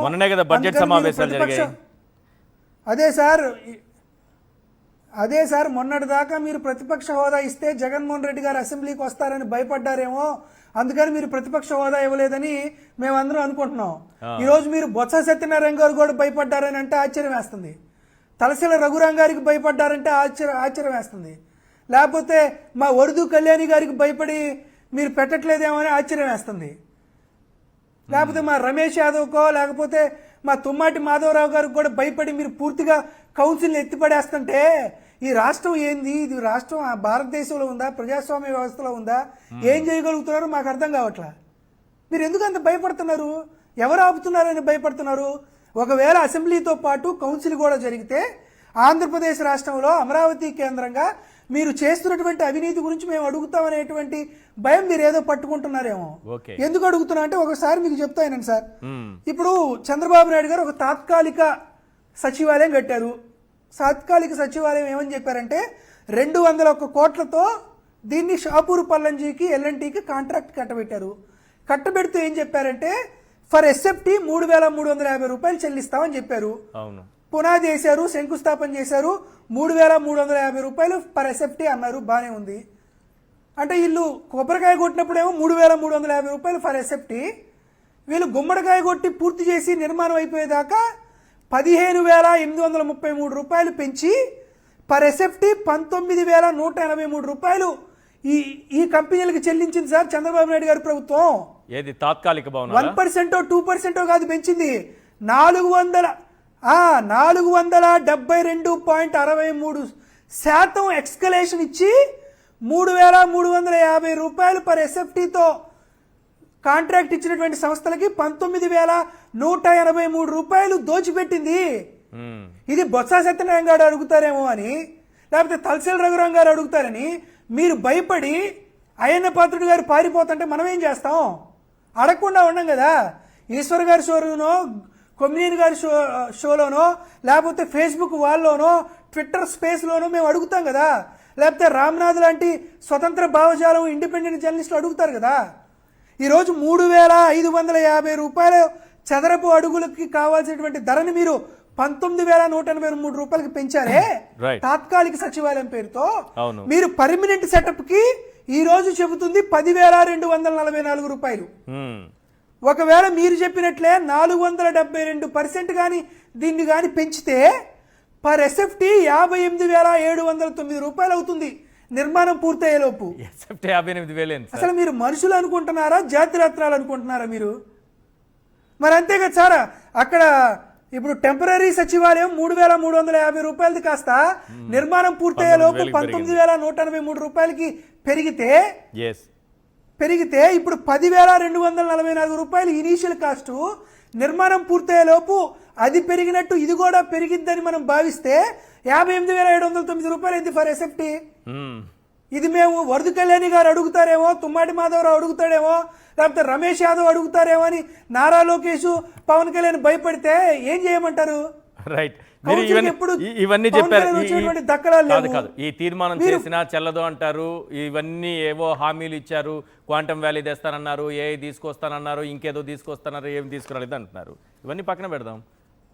అదే సార్ మొన్నటి దాకా మీరు ప్రతిపక్ష హోదా ఇస్తే జగన్మోహన్ రెడ్డి గారు అసెంబ్లీకి వస్తారని భయపడ్డారేమో. అందుకని మీరు ప్రతిపక్ష హోదా ఇవ్వలేదని మేమందరం అనుకుంటున్నాం. ఈరోజు మీరు బొత్స సత్యనారాయణ గారు కూడా భయపడ్డారని అంటే ఆశ్చర్యం వేస్తుంది. తలసిల రఘురాం గారికి భయపడ్డారంటే ఆశ్చర్యం వేస్తుంది. లేకపోతే మా వరదు కళ్యాణి గారికి భయపడి మీరు పెట్టట్లేదేమో అని ఆశ్చర్యం వేస్తుంది. లేకపోతే మా రమేష్ యాదవ్కో లేకపోతే మా తుమ్మాటి మాధవరావు గారికి కూడా భయపడి మీరు పూర్తిగా కౌన్సిల్ని ఎత్తిపడేస్తుంటే ఈ రాష్ట్రం ఏంది? ఇది రాష్ట్రం భారతదేశంలో ఉందా, ప్రజాస్వామ్య వ్యవస్థలో ఉందా? ఏం చేయగలుగుతున్నారో మాకు అర్థం కావట్లా. మీరు ఎందుకు అంత భయపడుతున్నారు? ఎవరు ఆపుతున్నారని భయపడుతున్నారు? ఒకవేళ అసెంబ్లీతో పాటు కౌన్సిల్ కూడా జరిగితే ఆంధ్రప్రదేశ్ రాష్ట్రంలో అమరావతి కేంద్రంగా మీరు చేస్తున్నటువంటి అవినీతి గురించి మేము అడుగుతామనేటువంటి భయం మీరు ఏదో పట్టుకుంటున్నారేమో. ఓకే. ఎందుకు అడుగుతున్నా అంటే ఒకసారి మీకు చెప్తానండి సార్. ఇప్పుడు చంద్రబాబు నాయుడు గారు ఒక తాత్కాలిక సచివాలయం కట్టారు. తాత్కాలిక సచివాలయం ఏమని చెప్పారంటే 201 కోట్లతో దీన్ని షాపూరు పల్లంజీకి ఎల్ఎన్టీకి కాంట్రాక్ట్ కట్టబెట్టారు. కట్టబెడితే ఏం చెప్పారంటే ఫర్ ఎస్ఎఫ్టీ 3,350 రూపాయలు చెల్లిస్తామని చెప్పారు. అవును. పునాది వేశారు, శంకుస్థాపన చేశారు, 3,350 రూపాయలు పర్ ఎస్ఎఫ్టీ అన్నారు. బాగానే ఉంది. అంటే వీళ్ళు కొబ్బరికాయ కొట్టినప్పుడేమో 3,350 రూపాయలు ఫర్ ఎస్ఎఫ్టీ, వీళ్ళు గుమ్మడికాయ కొట్టి పూర్తి చేసి నిర్మాణం అయిపోయేదాకా 15,833 రూపాయలు పెంచి పర్ ఎస్ఎఫ్టీ 19,183 రూపాయలు ఈ కంపెనీలకు చెల్లించింది సార్ చంద్రబాబు నాయుడు గారి ప్రభుత్వం. ఏది తాత్కాలిక భవనం 1% 2% కాదు పెంచింది. 472.63% ఎక్స్కలేషన్ ఇచ్చి 3,350 రూపాయలు పర్ ఎస్ఎఫ్టీతో కాంట్రాక్ట్ ఇచ్చినటువంటి సంస్థలకి 19,183 రూపాయలు దోచిపెట్టింది. ఇది బొత్స సత్యనారాయణ గారు అడుగుతారేమో అని, లేకపోతే తలసిల్ రఘురాం గారు అడుగుతారని మీరు భయపడి అయ్యన్న పాత్రుడు గారు పారిపోతుంటే మనం ఏం చేస్తాం? అడగకుండా ఉన్నాం కదా. ఈశ్వర్ గారి షోలోనో, కొమ్మినేని గారి షోలోనో, లేకపోతే ఫేస్బుక్ వాళ్ళలోనో, ట్విట్టర్ స్పేస్లోనో మేము అడుగుతాం కదా. లేకపోతే రామ్నాథ్ లాంటి స్వతంత్ర భావజాలం ఇండిపెండెంట్ జర్నలిస్టులు అడుగుతారు కదా. ఈరోజు 3,550 రూపాయల చదరపు అడుగులకి కావాల్సినటువంటి ధరని మీరు 19,183 రూపాయలకి పెంచారే తాత్కాలిక సచివాలయం పేరుతో. మీరు పర్మనెంట్ సెటప్ కి ఈ రోజు చెబుతుంది 10,244 రూపాయలు. ఒకవేళ మీరు చెప్పినట్లే 472% కానీ దీన్ని కానీ పెంచితే పర్ ఎస్ఎఫ్టీ 58,709 రూపాయలు అవుతుంది నిర్మాణం పూర్తయ్యేలోపు. అసలు మీరు మనుషులు అనుకుంటున్నారా, జాతిరత్నాలు అనుకుంటున్నారా మీరు? మరి అంతే కదా సార్. అక్కడ ఇప్పుడు టెంపరీ సచివాలయం 3,350 రూపాయలది కాస్త నిర్మాణం పూర్తయ్యేలోపు 19,183 రూపాయలకి పెరిగితే ఇప్పుడు 10,244 రూపాయలు ఇనీషియల్ కాస్ట్. నిర్మాణం పూర్తయ్యేలోపు అది పెరిగినట్టు ఇది కూడా పెరిగిద్దని మనం భావిస్తే 58,709 రూపాయలు అయింది ఫర్ ఎస్ఎఫ్టీ. ఇది మేము వరద కళ్యాణి గారు అడుగుతారేమో, తుమ్మాటి మాధవరావు అడుగుతాడేమో, లేకపోతే రమేష్ యాదవ్ అడుగుతారేమో అని నారా లోకేష్, పవన్ కళ్యాణ్ భయపడితే ఏం చేయమంటారు? రైట్. ఇవన్నీ చెప్పారు. కాదు, ఈ తీర్మానం చేసినా చెల్లదు అంటారు. ఇవన్నీ ఏవో హామీలు ఇచ్చారు. క్వాంటమ్ వ్యాలీ తెస్తానన్నారు, ఏఐ తీసుకొస్తానన్నారు, ఇంకేదో తీసుకొస్తానన్నారు, ఏమి తీసుకురాలేదు అంటున్నారు. ఇవన్నీ పక్కన పెడదాం.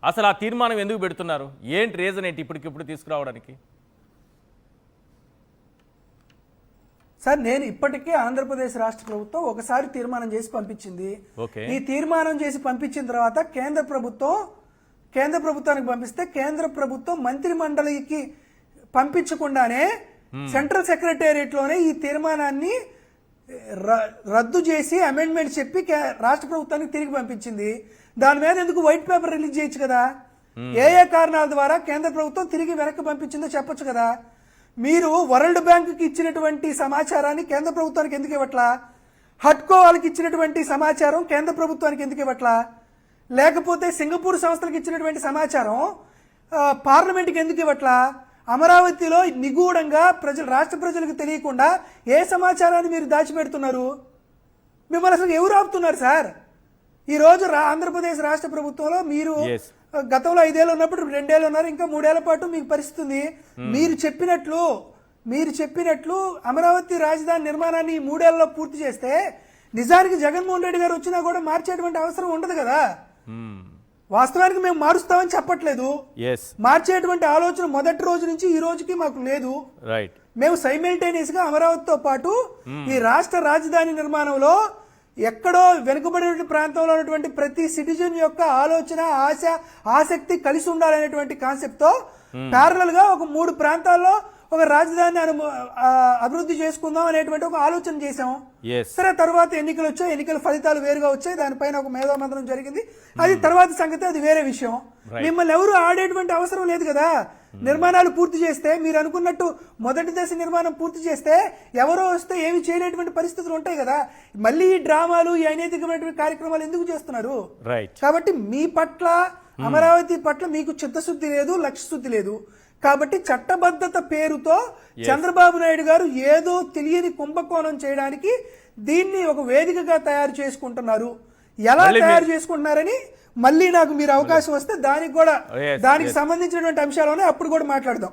అసలు ఆ తీర్మానం ఎందుకు పెడుతున్నారు? ఏంటి రీజన్ ఏంటి ఇప్పటికిప్పుడు తీసుకురావడానికి? సార్, నేను ఇప్పటికే ఆంధ్రప్రదేశ్ రాష్ట్ర ప్రభుత్వం ఒకసారి తీర్మానం చేసి పంపించింది. ఈ తీర్మానం చేసి పంపించిన తర్వాత కేంద్ర ప్రభుత్వానికి పంపిస్తే కేంద్ర ప్రభుత్వం మంత్రి మండలికి పంపించకుండానే సెంట్రల్ సెక్రటేరియట్ లోనే ఈ తీర్మానాన్ని రద్దు చేసి అమెండ్మెంట్ చెప్పి రాష్ట్ర ప్రభుత్వానికి తిరిగి పంపించింది. దాని మీద ఎందుకు వైట్ పేపర్ రిలీజ్ చేయొచ్చు కదా. ఏ కారణాల ద్వారా కేంద్ర ప్రభుత్వం తిరిగి వెనక్కి పంపించిందో చెప్పొచ్చు కదా. మీరు వరల్డ్ బ్యాంకుకి ఇచ్చినటువంటి సమాచారాన్ని కేంద్ర ప్రభుత్వానికి ఎందుకు ఇవ్వట్లా? హట్కో వాళ్ళకి ఇచ్చినటువంటి సమాచారం కేంద్ర ప్రభుత్వానికి ఎందుకు ఇవ్వట్లా? లేకపోతే సింగపూర్ సంస్థలకు ఇచ్చినటువంటి సమాచారం పార్లమెంట్కి ఎందుకు ఇవ్వట్లా? అమరావతిలో నిగూఢంగా రాష్ట్ర ప్రజలకు తెలియకుండా ఏ సమాచారాన్ని మీరు దాచిపెడుతున్నారు? మిమ్మల్ని అసలు ఎవరు ఆపుతున్నారు సార్? ఈ రోజు ఆంధ్రప్రదేశ్ రాష్ట్ర ప్రభుత్వంలో మీరు గతంలో 5 ఏళ్ళు ఉన్నప్పుడు 2 ఏళ్ళు ఉన్నారు, ఇంకా 3 ఏళ్ల పాటు మీకు పరిస్థితి ఉంది. మీరు చెప్పినట్లు అమరావతి రాజధాని నిర్మాణాన్ని 3 ఏళ్లలో పూర్తి చేస్తే నిజానికి జగన్మోహన్ రెడ్డి గారు వచ్చినా కూడా మార్చేటువంటి అవసరం ఉండదు కదా. వాస్తవానికి మేము మారుస్తామని చెప్పట్లేదు. మార్చేటువంటి ఆలోచన మొదటి రోజు నుంచి ఈ రోజుకి మాకు లేదు. మేము సైమల్టేనియస్ గా అమరావతితో పాటు ఈ రాష్ట్ర రాజధాని నిర్మాణంలో ఎక్కడో వెనుకబడిన ప్రాంతంలో ఉన్నటువంటి ప్రతి సిటిజన్ యొక్క ఆలోచన, ఆశ, ఆసక్తి కలిసి ఉండాలనేటువంటి కాన్సెప్ట్ తో ప్యారలల్ గా ఒక 3 ప్రాంతాల్లో ఒక రాజధాని అభివృద్ధి చేసుకుందాం అనేటువంటి ఒక ఆలోచన చేశాం. సరే, తర్వాత ఎన్నికలు వచ్చాయి, ఎన్నికల ఫలితాలు వేరుగా వచ్చాయి, దానిపైన ఒక మేధోమంథనం జరిగింది. అది తర్వాత సంగతి, అది వేరే విషయం. మిమ్మల్ని ఎవరు ఆడేటువంటి అవసరం లేదు కదా. నిర్మాణాలు పూర్తి చేస్తే, మీరు అనుకున్నట్టు మొదటి దశ నిర్మాణం పూర్తి చేస్తే ఎవరో వస్తే ఏమి చేయలేటువంటి పరిస్థితులు ఉంటాయి కదా. మళ్ళీ ఈ డ్రామాలు, ఈ అనైతికమైనటువంటి కార్యక్రమాలు ఎందుకు చేస్తున్నారు? రైట్. కాబట్టి మీ పట్ల, అమరావతి పట్ల మీకు చిత్తశుద్ధి లేదు, లక్ష్యశుద్ధి లేదు. కాబట్టి చట్టబద్ధత పేరుతో చంద్రబాబు నాయుడు గారు ఏదో తెలియని కుంభకోణం చేయడానికి దీన్ని ఒక వేదికగా తయారు చేసుకుంటున్నారు. ఎలా తయారు చేసుకుంటున్నారని మళ్ళీ నాకు మీరు అవకాశం వస్తే దానికి కూడా, దానికి సంబంధించినటువంటి అంశాలు అప్పుడు కూడా మాట్లాడదాం.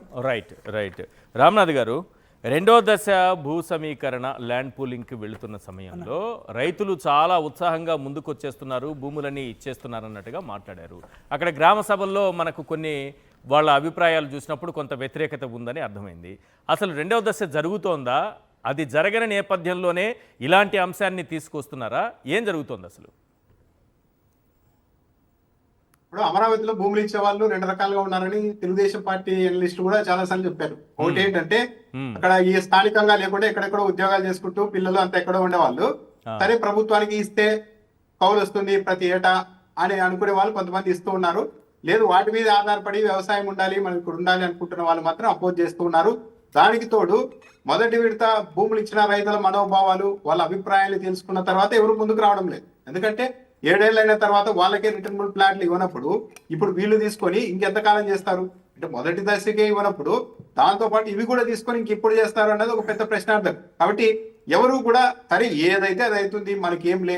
రైట్. రామ్నాథ్ గారు, రెండో దశ భూ సమీకరణ ల్యాండ్ పూలింగ్కి వెళుతున్న సమయంలో రైతులు చాలా ఉత్సాహంగా ముందుకొచ్చేస్తున్నారు, భూములని ఇచ్చేస్తున్నారు అన్నట్టుగా మాట్లాడారు. అక్కడ గ్రామ సభల్లో మనకు కొన్ని వాళ్ళ అభిప్రాయాలు చూసినప్పుడు కొంత వ్యతిరేకత ఉందని అర్థమైంది. అసలు రెండవ దశ జరుగుతోందా? అది జరగని నేపథ్యంలోనే ఇలాంటి అంశాన్ని తీసుకొస్తున్నారా? ఏం జరుగుతోంది అసలు? ఇప్పుడు అమరావతిలో భూములు ఇచ్చే వాళ్ళు రెండు రకాలుగా ఉన్నారని తెలుగుదేశం పార్టీ అనలిస్టులు కూడా చాలా సార్లు చెప్పారు. ఒకటి ఏంటంటే అక్కడ ఈ స్థానికంగా లేకుండా ఎక్కడెక్కడో ఉద్యోగాలు చేసుకుంటూ పిల్లలు అంతా ఎక్కడో ఉండేవాళ్ళు, సరే ప్రభుత్వానికి ఇస్తే కౌలు వస్తుంది ప్రతి ఏటా అని అనుకునే వాళ్ళు కొంతమంది ఇస్తూ ఉన్నారు. లేదు, వాటి మీద ఆధారపడి వ్యవసాయం ఉండాలి, మనకి ఇక్కడ ఉండాలి అనుకుంటున్న వాళ్ళు మాత్రం అపోజ్ చేస్తూ ఉన్నారు. దానికి తోడు మొదటి విడత భూములు ఇచ్చిన రైతుల మనోభావాలు, వాళ్ళ అభిప్రాయాలు తెలుసుకున్న తర్వాత ఎవరు ముందుకు రావడం లేదు. ఎందుకంటే 7 ఏళ్ళైన తర్వాత వాళ్ళకే రిటర్నబుల్ ప్లాట్లు ఇవ్వనప్పుడు ఇప్పుడు వీళ్ళు తీసుకొని ఇంకెంతకాలం చేస్తారు? అంటే మొదటి దశకే ఇవ్వనప్పుడు దాంతో పాటు ఇవి కూడా తీసుకొని ఇంకెప్పుడు చేస్తారు అన్నది ఒక పెద్ద ప్రశ్నార్థం. కాబట్టి ఎవరు కూడా సరే ఏదైతే అది అవుతుంది, మనకి ఏం లే,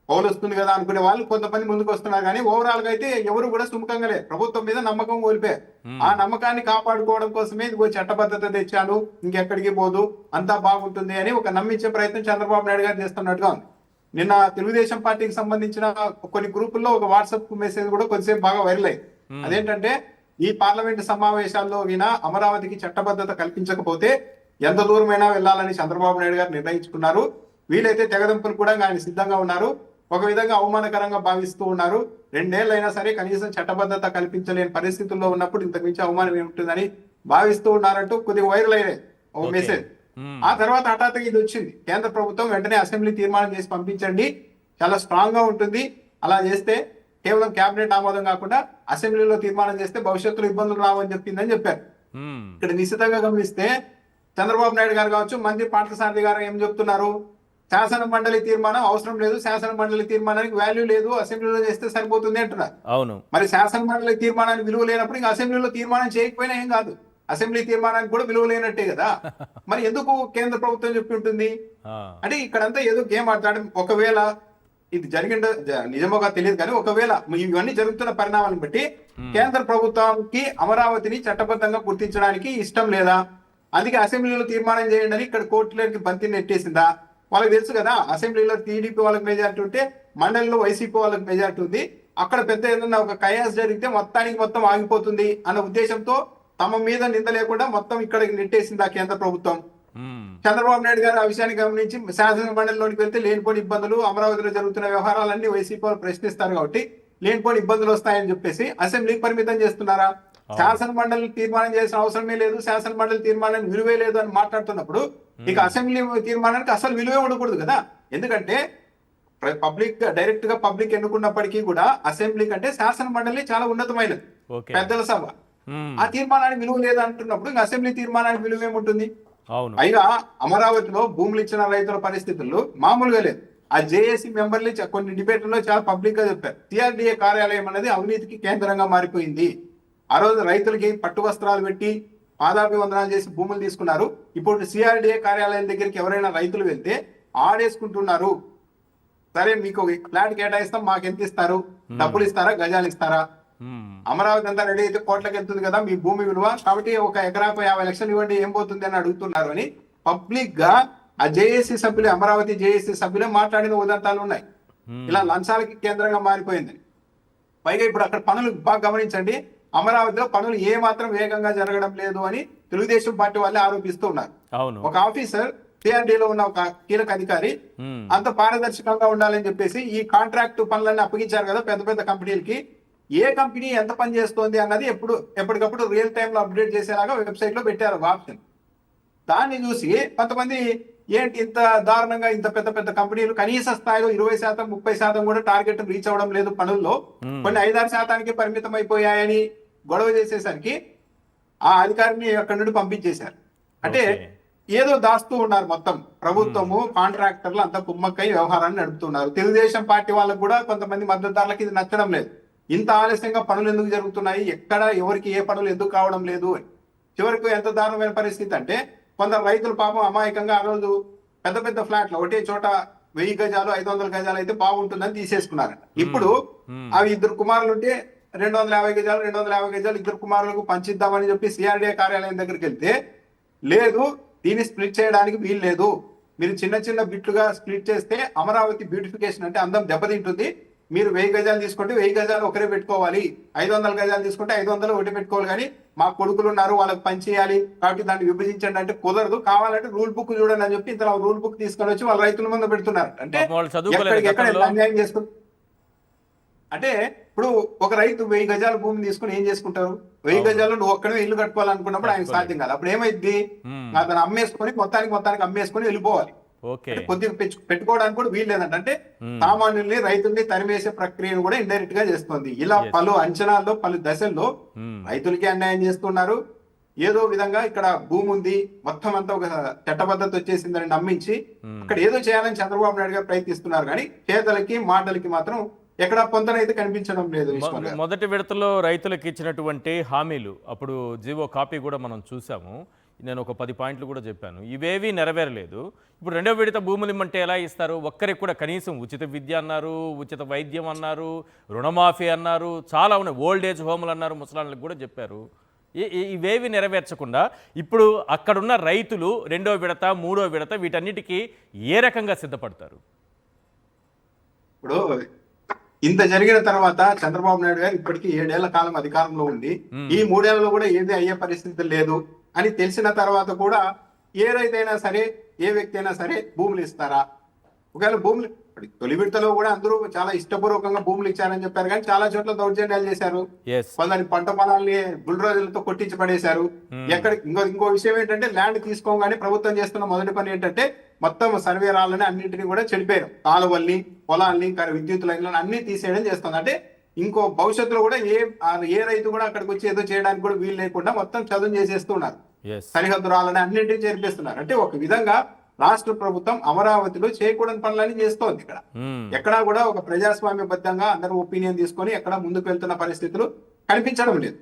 కౌలు వస్తుంది కదా అనుకునే వాళ్ళు కొంతమంది ముందుకు వస్తున్నారు. కానీ ఓవరాల్ గా అయితే ఎవరు కూడా సుముఖంగా లేదు, ప్రభుత్వం మీద నమ్మకం కోల్పోయారు. ఆ నమ్మకాన్ని కాపాడుకోవడం కోసమే ఇదిగో చట్టబద్ధత తెచ్చాను, ఇంకెక్కడికి పోదు, అంతా బాగుంటుంది అని ఒక నమ్మించే ప్రయత్నం చంద్రబాబు నాయుడు గారు చేస్తున్నట్టుగా ఉంది. నిన్న తెలుగుదేశం పార్టీకి సంబంధించిన కొన్ని గ్రూపుల్లో ఒక వాట్సాప్ మెసేజ్ కూడా కొద్దిసేపు బాగా వైరల్ అయింది. అదేంటంటే, ఈ పార్లమెంటు సమావేశాల్లో వినా అమరావతికి చట్టబద్ధత కల్పించకపోతే ఎంత దూరమైనా వెళ్లాలని చంద్రబాబు నాయుడు గారు నిర్ణయించుకున్నారు. వీలైతే తెగదంపులు కూడా ఆయన సిద్ధంగా ఉన్నారు. ఒక విధంగా అవమానకరంగా భావిస్తూ ఉన్నారు. 2 ఏళ్ళైనా సరే కనీసం చట్టబద్ధత కల్పించలేని పరిస్థితుల్లో ఉన్నప్పుడు ఇంతకుమించి అవమానం ఏముంటుందని భావిస్తూ ఉన్నారంటూ కొద్దిగా వైరల్ అయ్యాయి ఒక మెసేజ్. ఆ తర్వాత హఠాత్తుగా ఇది వచ్చింది. కేంద్ర ప్రభుత్వం వెంటనే అసెంబ్లీ తీర్మానం చేసి పంపించండి, చాలా స్ట్రాంగ్ గా ఉంటుంది, అలా చేస్తే కేవలం కేబినెట్ ఆమోదం కాకుండా అసెంబ్లీలో తీర్మానం చేస్తే భవిష్యత్తులో ఇబ్బందులు రావని చెప్పిందని చెప్పారు. ఇక్కడ నిశ్చితంగా గమనిస్తే చంద్రబాబు నాయుడు గారు కావచ్చు, మంత్రి పార్థసారథి గారు ఏం చెప్తున్నారు? శాసన మండలి తీర్మానం అవసరం లేదు, శాసన మండలి తీర్మానానికి వాల్యూ లేదు, అసెంబ్లీలో చేస్తే సరిపోతుంది అంటున్నారు. అవును. మరి శాసన మండలి తీర్మానానికి విలువ లేనప్పుడు ఇంకా అసెంబ్లీలో తీర్మానం చేయకపోయినా ఏం కాదు, అసెంబ్లీ తీర్మానానికి కూడా విలువ లేనట్టే కదా. మరి ఎందుకు కేంద్ర ప్రభుత్వం చెప్పి ఉంటుంది? అంటే ఇక్కడంతా ఏదో గేమ్ ఆడతాడు. ఒకవేళ ఇది జరిగిందో నిజమోగా తెలియదు, కానీ ఒకవేళ ఇవన్నీ జరుగుతున్న పరిణామాలను బట్టి కేంద్ర ప్రభుత్వానికి అమరావతిని చట్టబద్ధంగా గుర్తించడానికి ఇష్టం లేదా, అందుకే అసెంబ్లీలో తీర్మానం చేయండి అని ఇక్కడ కోర్టులోకి బంతి నెట్టేసిందా? వాళ్ళకి తెలుసు కదా, అసెంబ్లీలో టీడీపీ వాళ్ళకి మెజార్టీ ఉంటే మండలిలో వైసీపీ వాళ్ళకి మెజార్టీ ఉంది, అక్కడ పెద్ద ఏదన్నా ఒక కయాస్ జరిగితే మొత్తం ఆగిపోతుంది అన్న ఉద్దేశంతో తమ మీద నింద లేకుండా మొత్తం ఇక్కడికి నెట్టేసింది ఆ కేంద్ర ప్రభుత్వం. చంద్రబాబు నాయుడు గారు ఆ విషయాన్ని గమనించి శాసన మండలిలోకి వెళ్తే లేనిపోని ఇబ్బందులు, అమరావతిలో జరుగుతున్న వ్యవహారాలన్నీ వైసీపీ వాళ్ళు ప్రశ్నిస్తారు కాబట్టి లేనిపోని ఇబ్బందులు వస్తాయని చెప్పేసి అసెంబ్లీకి పరిమితం చేస్తున్నారా? శాసన మండలి తీర్మానం చేసిన అవసరమే లేదు, శాసన మండలి తీర్మానానికి విలువే లేదు అని మాట్లాడుతున్నప్పుడు ఇక అసెంబ్లీ తీర్మానానికి అసలు విలువే ఉండకూడదు కదా. ఎందుకంటే పబ్లిక్ డైరెక్ట్ గా పబ్లిక్ ఎన్నుకున్నప్పటికీ కూడా అసెంబ్లీ కంటే శాసన మండలి చాలా ఉన్నతమైనది, పెద్దల సభ. ఆ తీర్మానానికి విలువ లేదు అంటున్నప్పుడు ఇంకా అసెంబ్లీ తీర్మానానికి విలువ ఏముంటుంది? అయినా అమరావతిలో భూములు ఇచ్చిన రైతుల పరిస్థితుల్లో మామూలుగా లేదు. ఆ జేఏసీ మెంబర్లు కొన్ని డిబేట్లలో చాలా పబ్లిక్ గా చెప్పారు, సిఆర్డీఏ కార్యాలయం అనేది అవినీతికి కేంద్రంగా మారిపోయింది. ఆ రోజు రైతులకి పట్టు వస్త్రాలు పెట్టి పాదాభివందనాలు చేసి భూములు తీసుకున్నారు. ఇప్పుడు సిఆర్డీఏ కార్యాలయం దగ్గరికి ఎవరైనా రైతులు వెళ్తే ఆడేసుకుంటున్నారు. సరే మీకు ఫ్లాట్ కేటాయిస్తాం, మాకు ఎంత ఇస్తారు, డబ్బులు ఇస్తారా, గజాలు ఇస్తారా? అమరావతి అంతా రెడీ అయితే కోట్లకి వెళ్తుంది కదా మీ భూమి విలువ, కాబట్టి ఒక ఎకరాకు 50 లక్షలు ఇవ్వండి ఏం పోతుంది అని అడుగుతున్నారు అని పబ్లిక్ గా ఆ జేఏసీ సభ్యులు, అమరావతి జేఏసీ సభ్యులే మాట్లాడిన ఉదంతాలు ఉన్నాయి. ఇలా లంచాలకి కేంద్రంగా మారిపోయింది. పైగా ఇప్పుడు అక్కడ పనులు బాగా గమనించండి, అమరావతిలో పనులు ఏ మాత్రం వేగంగా జరగడం లేదు అని తెలుగుదేశం పార్టీ వాళ్ళే ఆరోపిస్తూ ఉన్నారు. ఒక ఆఫీసర్ సిఆర్డీలో ఉన్న ఒక కీలక అధికారి అంత పారదర్శకంగా ఉండాలని చెప్పేసి ఈ కాంట్రాక్ట్ పనులన్నీ అప్పగించారు కదా పెద్ద పెద్ద కంపెనీలకి. ఏ కంపెనీ ఎంత పని చేస్తోంది అన్నది ఎప్పటికప్పుడు రియల్ టైమ్ లో అప్డేట్ చేసేలాగా వెబ్సైట్ లో పెట్టారు ఒక ఆప్షన్. దాన్ని చూసి కొంతమంది ఏంటి ఇంత దారుణంగా ఇంత పెద్ద పెద్ద కంపెనీలు కనీస స్థాయిలో 20%, 30% కూడా టార్గెట్ రీచ్ అవ్వడం లేదు పనుల్లో, కొన్ని 5-6% పరిమితం అయిపోయాయని గొడవ చేసేసరికి ఆ అధికారిని అక్కడి నుండి పంపించేశారు. అంటే ఓకే. ఏదో దాస్తూ ఉన్నారు మొత్తం. ప్రభుత్వము కాంట్రాక్టర్లు అంతా కుమ్మక్కై వ్యవహారాన్ని నడుపుతున్నారు. తెలుగుదేశం పార్టీ వాళ్ళకు కూడా కొంతమంది మద్దతుదారులకు ఇది నచ్చడం లేదు. ఇంత ఆలస్యంగా పనులు ఎందుకు జరుగుతున్నాయి, ఎక్కడ ఎవరికి ఏ పనులు ఎందుకు కావడం లేదు అని. చివరికి ఎంత దారుణమైన పరిస్థితి అంటే కొందరు రైతులు పాపం అమాయకంగా ఆ రోజు పెద్ద పెద్ద ఫ్లాట్లు ఒకటే చోట 1000 గజాలు 500 గజాలు అయితే బాగుంటుందని తీసేసుకున్నారట. ఇప్పుడు అవి 2 కుమారులు ఉంటే 250 గజాలు 250 గజాలు 2 కుమారులకు పంచిద్దామని చెప్పి సిఆర్డీఏ కార్యాలయం దగ్గరికి వెళ్తే లేదు, దీన్ని స్ప్లిట్ చేయడానికి వీలు లేదు, మీరు చిన్న చిన్న బిట్లుగా స్ప్లిట్ చేస్తే అమరావతి బ్యూటిఫికేషన్ అంటే అందం దెబ్బతింటుంది, మీరు 1000 గజాలు తీసుకుంటే 1000 గజాలు ఒకరే పెట్టుకోవాలి, 500 గజాలు తీసుకుంటే 500 ఒకటి పెట్టుకోవాలి, కానీ మా కొడుకులు ఉన్నారు వాళ్ళకి పనిచేయాలి కాబట్టి దాన్ని విభజించండి అంటే కుదరదు, కావాలంటే రూల్ బుక్ చూడండి అని చెప్పి ఇంత రూల్ బుక్ తీసుకొని వచ్చి వాళ్ళ రైతుల ముందు పెడుతున్నారు. అంటే పాపం వాళ్ళు చదువుకోలేదు ఎక్కడికెక్కడ గతంలో. అన్యాయం చేసుకుంటారు. అంటే ఇప్పుడు ఒక రైతు 1000 గజాల భూమిని తీసుకుని ఏం చేసుకుంటారు? 1000 గజాలు నువ్వు ఒక్కడే ఇల్లు కట్టుకోవాలనుకున్నప్పుడు ఆయన సాధ్యం కాదు. అప్పుడు ఏమైంది, అతను అమ్మేసుకొని మొత్తానికి అమ్మేసుకొని వెళ్ళిపోవాలి. ఓకే. అంటే కొద్దిగా పెట్టుకోవడానికి కూడా వీలు లేదంట. అంటే సామాన్యుల్ని రైతుల్ని తరిమేసే ప్రక్రియను కూడా ఇండైరెక్ట్ గా చేస్తుంది. ఇలా పలు అంచనాల్లో పలు దశల్లో రైతులకి అన్యాయం చేస్తున్నారు. ఏదో విధంగా ఇక్కడ భూమి ఉంది, మొత్తం అంతా ఒక చట్టబద్ధత వచ్చేసిందని నమ్మించి ఇక్కడ ఏదో చేయాలని చంద్రబాబు నాయుడు గారు ప్రయత్నిస్తున్నారు. కానీ చేతలకి మాటలకి మాత్రం ఎక్కడ పొందనైతే కనిపించడం లేదు. మొదటి విడతలో రైతులకు ఇచ్చినటువంటి హామీలు అప్పుడు జీవో కాపీ కూడా మనం చూసాము. నేను ఒక 10 పాయింట్లు కూడా చెప్పాను. ఇవేవి నెరవేరలేదు. ఇప్పుడు రెండో విడత భూములు ఇమ్మంటే ఎలా ఇస్తారు? ఒక్కరికి కూడా కనీసం ఉచిత విద్య అన్నారు, ఉచిత వైద్యం అన్నారు, రుణమాఫీ అన్నారు, చాలా ఉన్నాయి, ఓల్డ్ ఏజ్ హోములు అన్నారు, ముసలాళ్ళకి కూడా చెప్పారు. ఇవేవి నెరవేర్చకుండా ఇప్పుడు అక్కడున్న రైతులు రెండో విడత మూడో విడత వీటన్నిటికీ ఏ రకంగా సిద్ధపడతారు? ఇప్పుడు ఇంత జరిగిన తర్వాత చంద్రబాబు నాయుడు గారు ఇప్పటికీ 7 ఏళ్ల కాలం అధికారంలో ఉంది. ఈ 3 ఏళ్లలో కూడా ఏది అయ్యే పరిస్థితి లేదు అని తెలిసిన తర్వాత కూడా ఏ రైతైనా సరే ఏ వ్యక్తి అయినా సరే భూములు ఇస్తారా? ఒకవేళ భూములు తొలి విడతలో కూడా అందరూ చాలా ఇష్టపూర్వకంగా భూములు ఇచ్చారని చెప్పారు, కానీ చాలా చోట్ల దౌర్జన్యాలు చేశారు. కొందరి పంట పొలాల్ని బుల్డోజర్లతో కొట్టించి పడేశారు. ఎక్కడ ఇంకో విషయం ఏంటంటే ల్యాండ్ తీసుకోగానే ప్రభుత్వం చేస్తున్న మొదటి పని ఏంటంటే మొత్తం సర్వే రాళ్ళని అన్నింటినీ కూడా చెడిపోయారు. కాలువల్ని, పొలాల్ని, విద్యుత్ లైన్లను అన్ని తీసేయడం చేస్తుంది. అంటే ఇంకో భవిష్యత్తులో కూడా ఏ రైతు కూడా అక్కడికి వచ్చి ఏదో చేయడానికి కూడా వీలు లేకుండా మొత్తం చదువు చేసేస్తున్నారు. సరిహద్దు రాళ్ళని అన్నింటినీ చేర్పిస్తున్నారు. అంటే ఒక విధంగా రాష్ట్ర ప్రభుత్వం అమరావతిలో చేయకూడని పనులని చేస్తోంది. ఇక్కడ ఎక్కడా కూడా ఒక ప్రజాస్వామ్యబద్ధంగా అందరూ ఒపీనియన్ తీసుకొని ఎక్కడ ముందుకు వెళ్తున్న పరిస్థితులు కనిపించడం లేదు.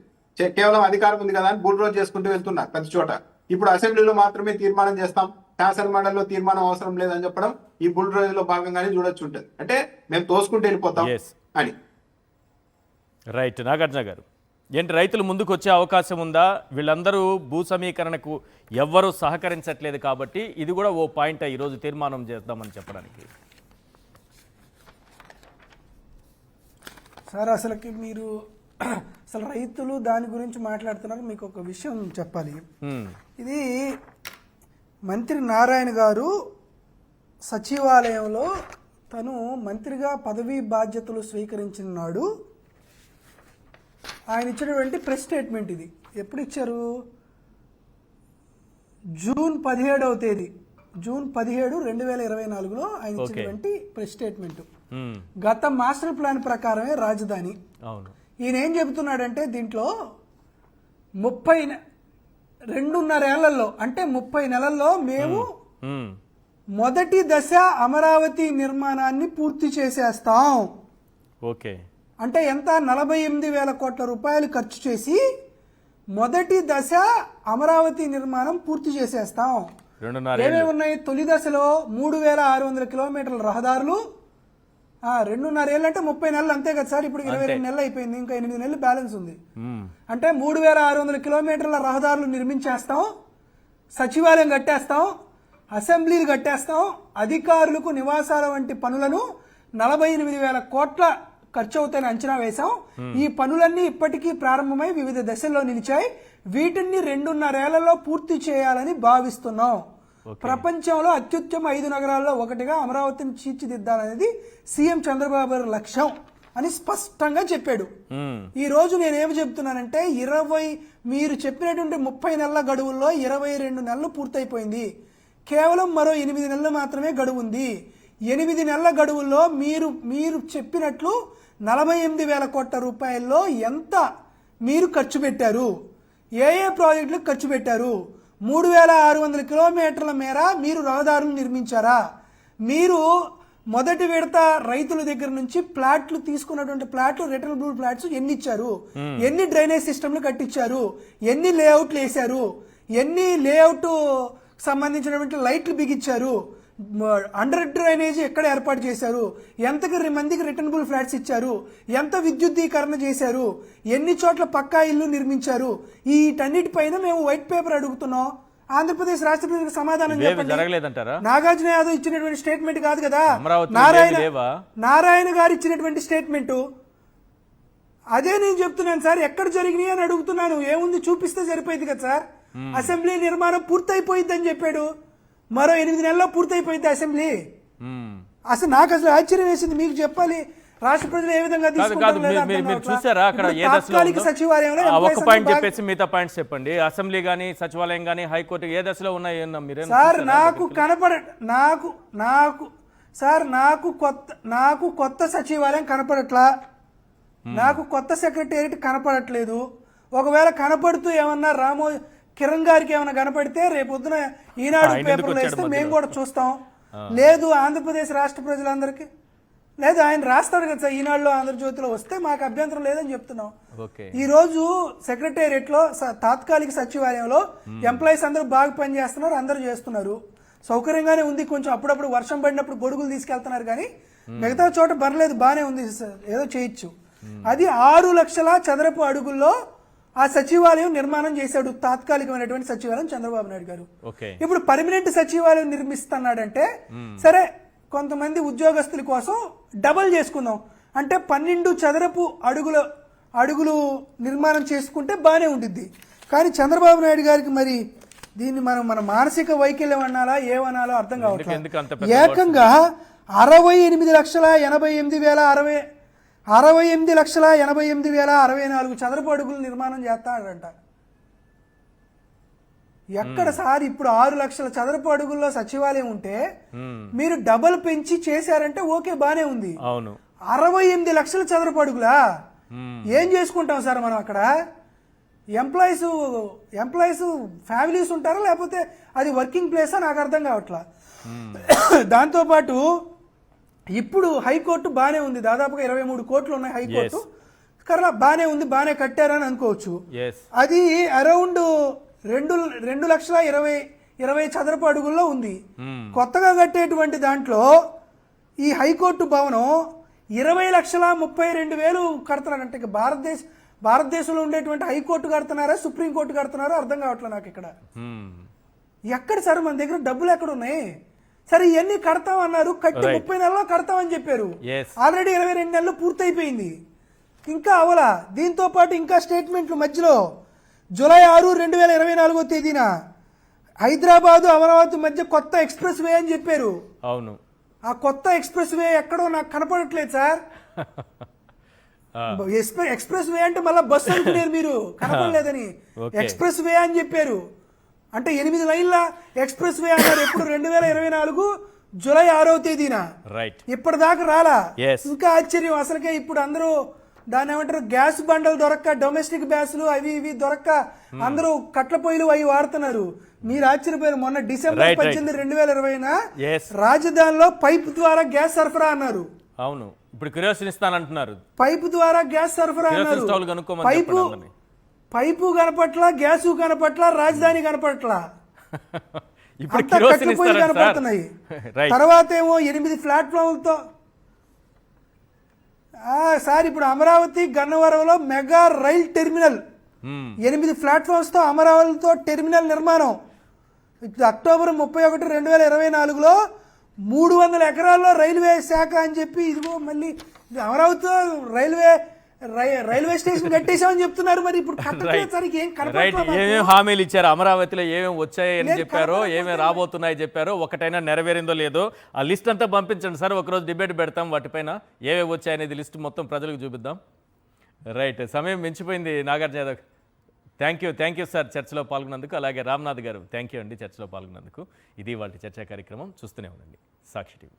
కేవలం అధికారం ఉంది కదా అని బుల్డోజ్ చేసుకుంటూ వెళ్తున్నారు ప్రతి చోట. ఇప్పుడు అసెంబ్లీలో మాత్రమే తీర్మానం చేస్తాం, శాసన మండలిలో తీర్మానం అవసరం లేదని చెప్పడం ఈ బుల్డోజ్ లో భాగంగానే చూడొచ్చు ఉంటుంది. అంటే మేము తోసుకుంటూ వెళ్ళిపోతాం అని. రైట్. నాగార్జున గారు, ఏంటి రైతులు ముందుకు వచ్చే అవకాశం ఉందా? వీళ్ళందరూ భూ సమీకరణకు ఎవ్వరూ సహకరించట్లేదు కాబట్టి ఇది కూడా ఓ పాయింట్ ఈరోజు తీర్మానం చేద్దామని చెప్పడానికి. సార్ అసలుకి మీరు అసలు రైతులు దాని గురించి మాట్లాడుతున్నారు. మీకు ఒక విషయం చెప్పాలి. ఇది మంత్రి నారాయణ గారు సచివాలయంలో తను మంత్రిగా పదవీ బాధ్యతలు స్వీకరించిన నాడు ఆయన ఇచ్చినటువంటి ప్రెస్ స్టేట్మెంట్. ఇది ఎప్పుడు ఇచ్చారు? జూన్ 17వ తేదీ, జూన్ 17, 2024లో ఆయన ఇచ్చినటువంటి ప్రెస్ స్టేట్మెంట్. గత మాస్టర్ ప్లాన్ ప్రకారమే రాజధాని. ఈయన ఏం చెబుతున్నాడంటే దీంట్లో 2.5 ఏళ్లలో అంటే 30 నెలల్లో మేము మొదటి దశ అమరావతి నిర్మాణాన్ని పూర్తి చేసేస్తాం. ఓకే. అంటే ఎంత? 48,000 కోట్ల రూపాయలు ఖర్చు చేసి మొదటి దశ అమరావతి నిర్మాణం పూర్తి చేసేస్తాం. ఏమేమి ఉన్నాయి? తొలి దశలో 3,600 కిలోమీటర్ల రహదారులు. 2.5 ఏళ్ళు అంటే 30 నెలలు అంతే కదా సార్. ఇప్పుడు 22 నెలలు అయిపోయింది, ఇంకా 8 నెలలు బ్యాలెన్స్ ఉంది. అంటే 3,600 కిలోమీటర్ల రహదారులు నిర్మించేస్తాం, సచివాలయం కట్టేస్తాం, అసెంబ్లీలు కట్టేస్తాం, అధికారులకు నివాసాల వంటి పనులను 48,000 కోట్ల ఖర్చు అవుతాయని అంచనా వేశాం. ఈ పనులన్నీ ఇప్పటికీ ప్రారంభమై వివిధ దశల్లో నిలిచాయి. వీటిని 2.5 ఏళ్లలో పూర్తి చేయాలని భావిస్తున్నాం. ప్రపంచంలో అత్యుత్తమ 5 నగరాల్లో ఒకటిగా అమరావతిని తీర్చిదిద్దాలనేది సీఎం చంద్రబాబు గారి లక్ష్యం అని స్పష్టంగా చెప్పాడు. ఈ రోజు నేనేమి చెప్తున్నానంటే మీరు చెప్పినటువంటి 30 నెలల గడువుల్లో 22 నెలలు పూర్తయిపోయింది. కేవలం మరో 8 నెలలు మాత్రమే గడువు ఉంది. 8 నెలల గడువుల్లో మీరు చెప్పినట్లు 48,000 కోట్ల రూపాయల్లో ఎంత మీరు ఖర్చు పెట్టారు? ఏ ప్రాజెక్టులకు ఖర్చు పెట్టారు? 3600 కిలోమీటర్ల మేర మీరు రహదారులు నిర్మించారా? మీరు మొదటి విడత రైతుల దగ్గర నుంచి ప్లాట్లు తీసుకున్నటువంటి ప్లాట్లు రిటర్నబుల్ ప్లాట్స్ ఎన్ని ఇచ్చారు? ఎన్ని డ్రైనేజ్ సిస్టమ్లు కట్టించారు? ఎన్ని లేఅవుట్లు వేశారు? ఎన్ని లేఅవుట్ సంబంధించినటువంటి లైట్లు బిగించారు? అండర్ డ్రైనేజ్ ఎక్కడ ఏర్పాటు చేశారు? ఎంతకి మందికి రిటర్నబుల్ ఫ్లాట్స్ ఇచ్చారు? ఎంత విద్యుద్దీకరణ చేశారు? ఎన్ని చోట్ల పక్కా ఇల్లు నిర్మించారు? వీటన్నిటిపైన మేము వైట్ పేపర్ అడుగుతున్నాం. ఆంధ్రప్రదేశ్ రాష్ట్ర ప్రజలకు సమాధానం ఇవేవి చెప్పండి. జరగలేదంటారా? నాగార్జున యాదవ్ ఇచ్చినటువంటి స్టేట్మెంట్ కాదు కదా, అమరావతిలో ఇవేవి లేవా? నారాయణ గారు ఇచ్చినటువంటి స్టేట్మెంట్. అదే నేను చెప్తున్నాను సార్, ఎక్కడ జరిగినాయి అని అడుగుతున్నాను. ఏముంది చూపిస్తే సరిపోయింది కదా సార్. అసెంబ్లీ నిర్మాణం పూర్తయిపోయింది అని చెప్పాడు. మరో 8 నెలల్లో పూర్తయిపోయింది అసెంబ్లీ. అసలు నాకు ఆశ్చర్యం వేసింది. మీకు చెప్పాలి రాష్ట్ర ప్రజలు ఏ విధంగా తీసుకుంటారో లేదో అర్థం మీరు కావట్లా. చూసారా అక్కడ ఇప్పుడు ఏ దశలో తాత్కాలిక ఉందో? సచివాలయంలో ఒక ఎంప్లాయీస్ పాయింట్ అందరూ చెప్పేసి మిగతా పాయింట్స్ చెప్పండి. అసెంబ్లీ గానీ సచివాలయం గానీ హైకోర్టు ఏ దశలో ఉన్నాయి మీరే సార్ నాకు కొత్త సచివాలయం కనపడట్లా. నాకు కొత్త సెక్రటేరియట్ కనపడట్లేదు. ఒకవేళ కనపడుతూ ఏమన్నా కిరణ్ గారికి ఏమైనా కనపడితే రేపొద్దున ఈనాడు ఆయన ఎందుకు పేపర్లో వచ్చాడు వేస్తే మధ్యలో? మేము కూడా చూస్తాం. లేదు ఆంధ్రప్రదేశ్ రాష్ట్ర ప్రజలందరికీ లేదు, ఆయన రాస్తాడు కదా సార్, ఈనాడులో ఆంధ్రజ్యోతిలో వస్తే మాకు అభ్యంతరం లేదని చెప్తున్నాం. ఓకే. ఈ రోజు సెక్రటేరియట్ లో తాత్కాలిక సచివాలయంలో ఎంప్లాయీస్ అందరూ బాగా పనిచేస్తున్నారు, అందరూ చేస్తున్నారు, సౌకర్యంగానే ఉంది. కొంచెం అప్పుడప్పుడు వర్షం పడినప్పుడు గొడుగులు తీసుకెళ్తున్నారు, కానీ మిగతా చోట పర్లేదు, బాగానే ఉంది సార్, ఏదో చేయొచ్చు. అది 6 లక్షల చదరపు అడుగుల్లో ఆ సచివాలయం నిర్మాణం చేశాడు, తాత్కాలికమైనటువంటి సచివాలయం చంద్రబాబు నాయుడు గారు. ఓకే. ఇప్పుడు పర్మనెంట్ సచివాలయం నిర్మిస్తున్నాడంటే సరే, కొంతమంది ఉద్యోగస్తుల కోసం డబల్ చేసుకుందాం అంటే 12 చదరపు అడుగులు నిర్మాణం చేసుకుంటే బాగానే ఉంటుంది. కానీ చంద్రబాబు నాయుడు గారికి మరి దీన్ని మన మానసిక వైకల్యం అనాలా ఏమనాలో అర్థం ఎందుకు అంత కావట్లేదు. పెద్ద ఏకంగా 68,88,064 చదరపు అడుగులు నిర్మాణం చేస్తాడంట. ఎక్కడ సార్ ఇప్పుడు 6 లక్షల చదరపు అడుగుల్లో సచివాలయం ఉంటే మీరు డబల్ పెంచి చేశారంటే ఓకే, బానే ఉంది. అవును. 68 లక్షల చదరపు అడుగులా ఏం చేసుకుంటాం సార్ మనం అక్కడ? ఎంప్లాయీస్ ఫ్యామిలీస్ ఉంటారా, లేకపోతే అది వర్కింగ్ ప్లేసా? నాకు అర్థం కావట్లా. దాంతోపాటు ఇప్పుడు హైకోర్టు బానే ఉంది, దాదాపుగా 23 కోట్లు ఉన్నాయి హైకోర్టు. కర్లా బానే ఉంది, బానే కట్టారని అనుకోవచ్చు. అది అరౌండ్ 2,20,20 చదరపు అడుగుల్లో ఉంది. కొత్తగా కట్టేటువంటి దాంట్లో ఈ హైకోర్టు భవనం 20,32,000 కడుతున్నారంటే ఇక భారతదేశంలో ఉండేటువంటి హైకోర్టు కడుతున్నారా, సుప్రీంకోర్టు కడుతున్నారో అర్థం కావట్లేదు నాకు ఇక్కడ. ఎక్కడ సార్ మన దగ్గర డబ్బులు ఎక్కడ ఉన్నాయి? సరే ఇవన్నీ కడతామన్నారు, కట్టి 30 నెలల్లో కడతామని చెప్పారు. ఆల్రెడీ 22 నెలలు పూర్తయిపోయింది, ఇంకా అవలా. దీంతో పాటు ఇంకా స్టేట్మెంట్లు మధ్యలో జూలై 6, 2024 తేదీన హైదరాబాదు అమరావతి మధ్య కొత్త ఎక్స్ప్రెస్ వే అని చెప్పారు. అవును. ఆ కొత్త ఎక్స్ప్రెస్ వే ఎక్కడో నాకు కనపడట్లేదు సార్. ఎక్స్ప్రెస్ వే అంటే మళ్ళీ బస్సు అనుకున్నారు మీరు, కనపడలేదని. ఎక్స్ప్రెస్ వే అని చెప్పారు అంటే 8 లైన్ల ఎక్స్ప్రెస్ వే అన్నారు. ఎప్పుడు 2024 జూలై 6వ తేదీన. ఇప్పటిదాకా రాలా. ఇంకా ఆశ్చర్యం అసలుకే ఇప్పుడు అందరూ దాని ఏమంటారు, గ్యాస్ బండలు దొరక్క, డొమెస్టిక్ గ్యాస్లు అవి ఇవి దొరక్క అందరూ కట్ల పొయ్యిలు అవి వాడుతున్నారు. మీరు ఆశ్చర్యపోయారు, మొన్న డిసెంబర్ 18, 2020 రాజధానిలో పైప్ ద్వారా గ్యాస్ సరఫరా అన్నారు. అవును, ఇప్పుడు కిరోసిన్ ఇస్తానంటున్నారు. పైపు ద్వారా గ్యాస్ సరఫరా అన్నారు. పైపు కనపట్ల, గ్యాసు కనపట్ల, రాజధాని కనపట్ల, కట్ల పొయ్యిలు కనపడుతున్నాయి. తర్వాత ఏమో 8 ప్లాట్ఫామ్లతో సార్ ఇప్పుడు అమరావతి గన్నవరంలో మెగా రైల్ టెర్మినల్ 8 ప్లాట్ఫామ్స్ తో అమరావతితో టెర్మినల్ నిర్మాణం. అక్టోబర్ 31, 2024లో 300 ఎకరాల్లో రైల్వే శాఖ అని చెప్పి ఇదిగో మళ్ళీ అమరావతితో రైల్వే స్టేషన్ కట్టేశామని చెప్తున్నారు. మరి ఇప్పుడు ఏమేమి హామీలు ఇచ్చారు, అమరావతిలో ఏమేమి వచ్చాయని చెప్పారో, ఏమేమి రాబోతున్నాయి చెప్పారో, ఒకటైనా నెరవేరిందో లేదో ఆ లిస్ట్ అంతా పంపించండి సార్. ఒకరోజు డిబేట్ పెడతాం వాటిపైన, ఏమేమి వచ్చాయనేది లిస్ట్ మొత్తం ప్రజలకు చూపిద్దాం. రైట్, సమయం మించిపోయింది. Nagarjuna Yadav thank you sir చర్చలో పాల్గొన్నందుకు. అలాగే రామ్నాథ్ గారు థ్యాంక్ యూ అండి చర్చలో పాల్గొన్నందుకు. ఇది వాళ్ళ చర్చా కార్యక్రమం. చూస్తూనే ఉండండి సాక్షి టీవీ.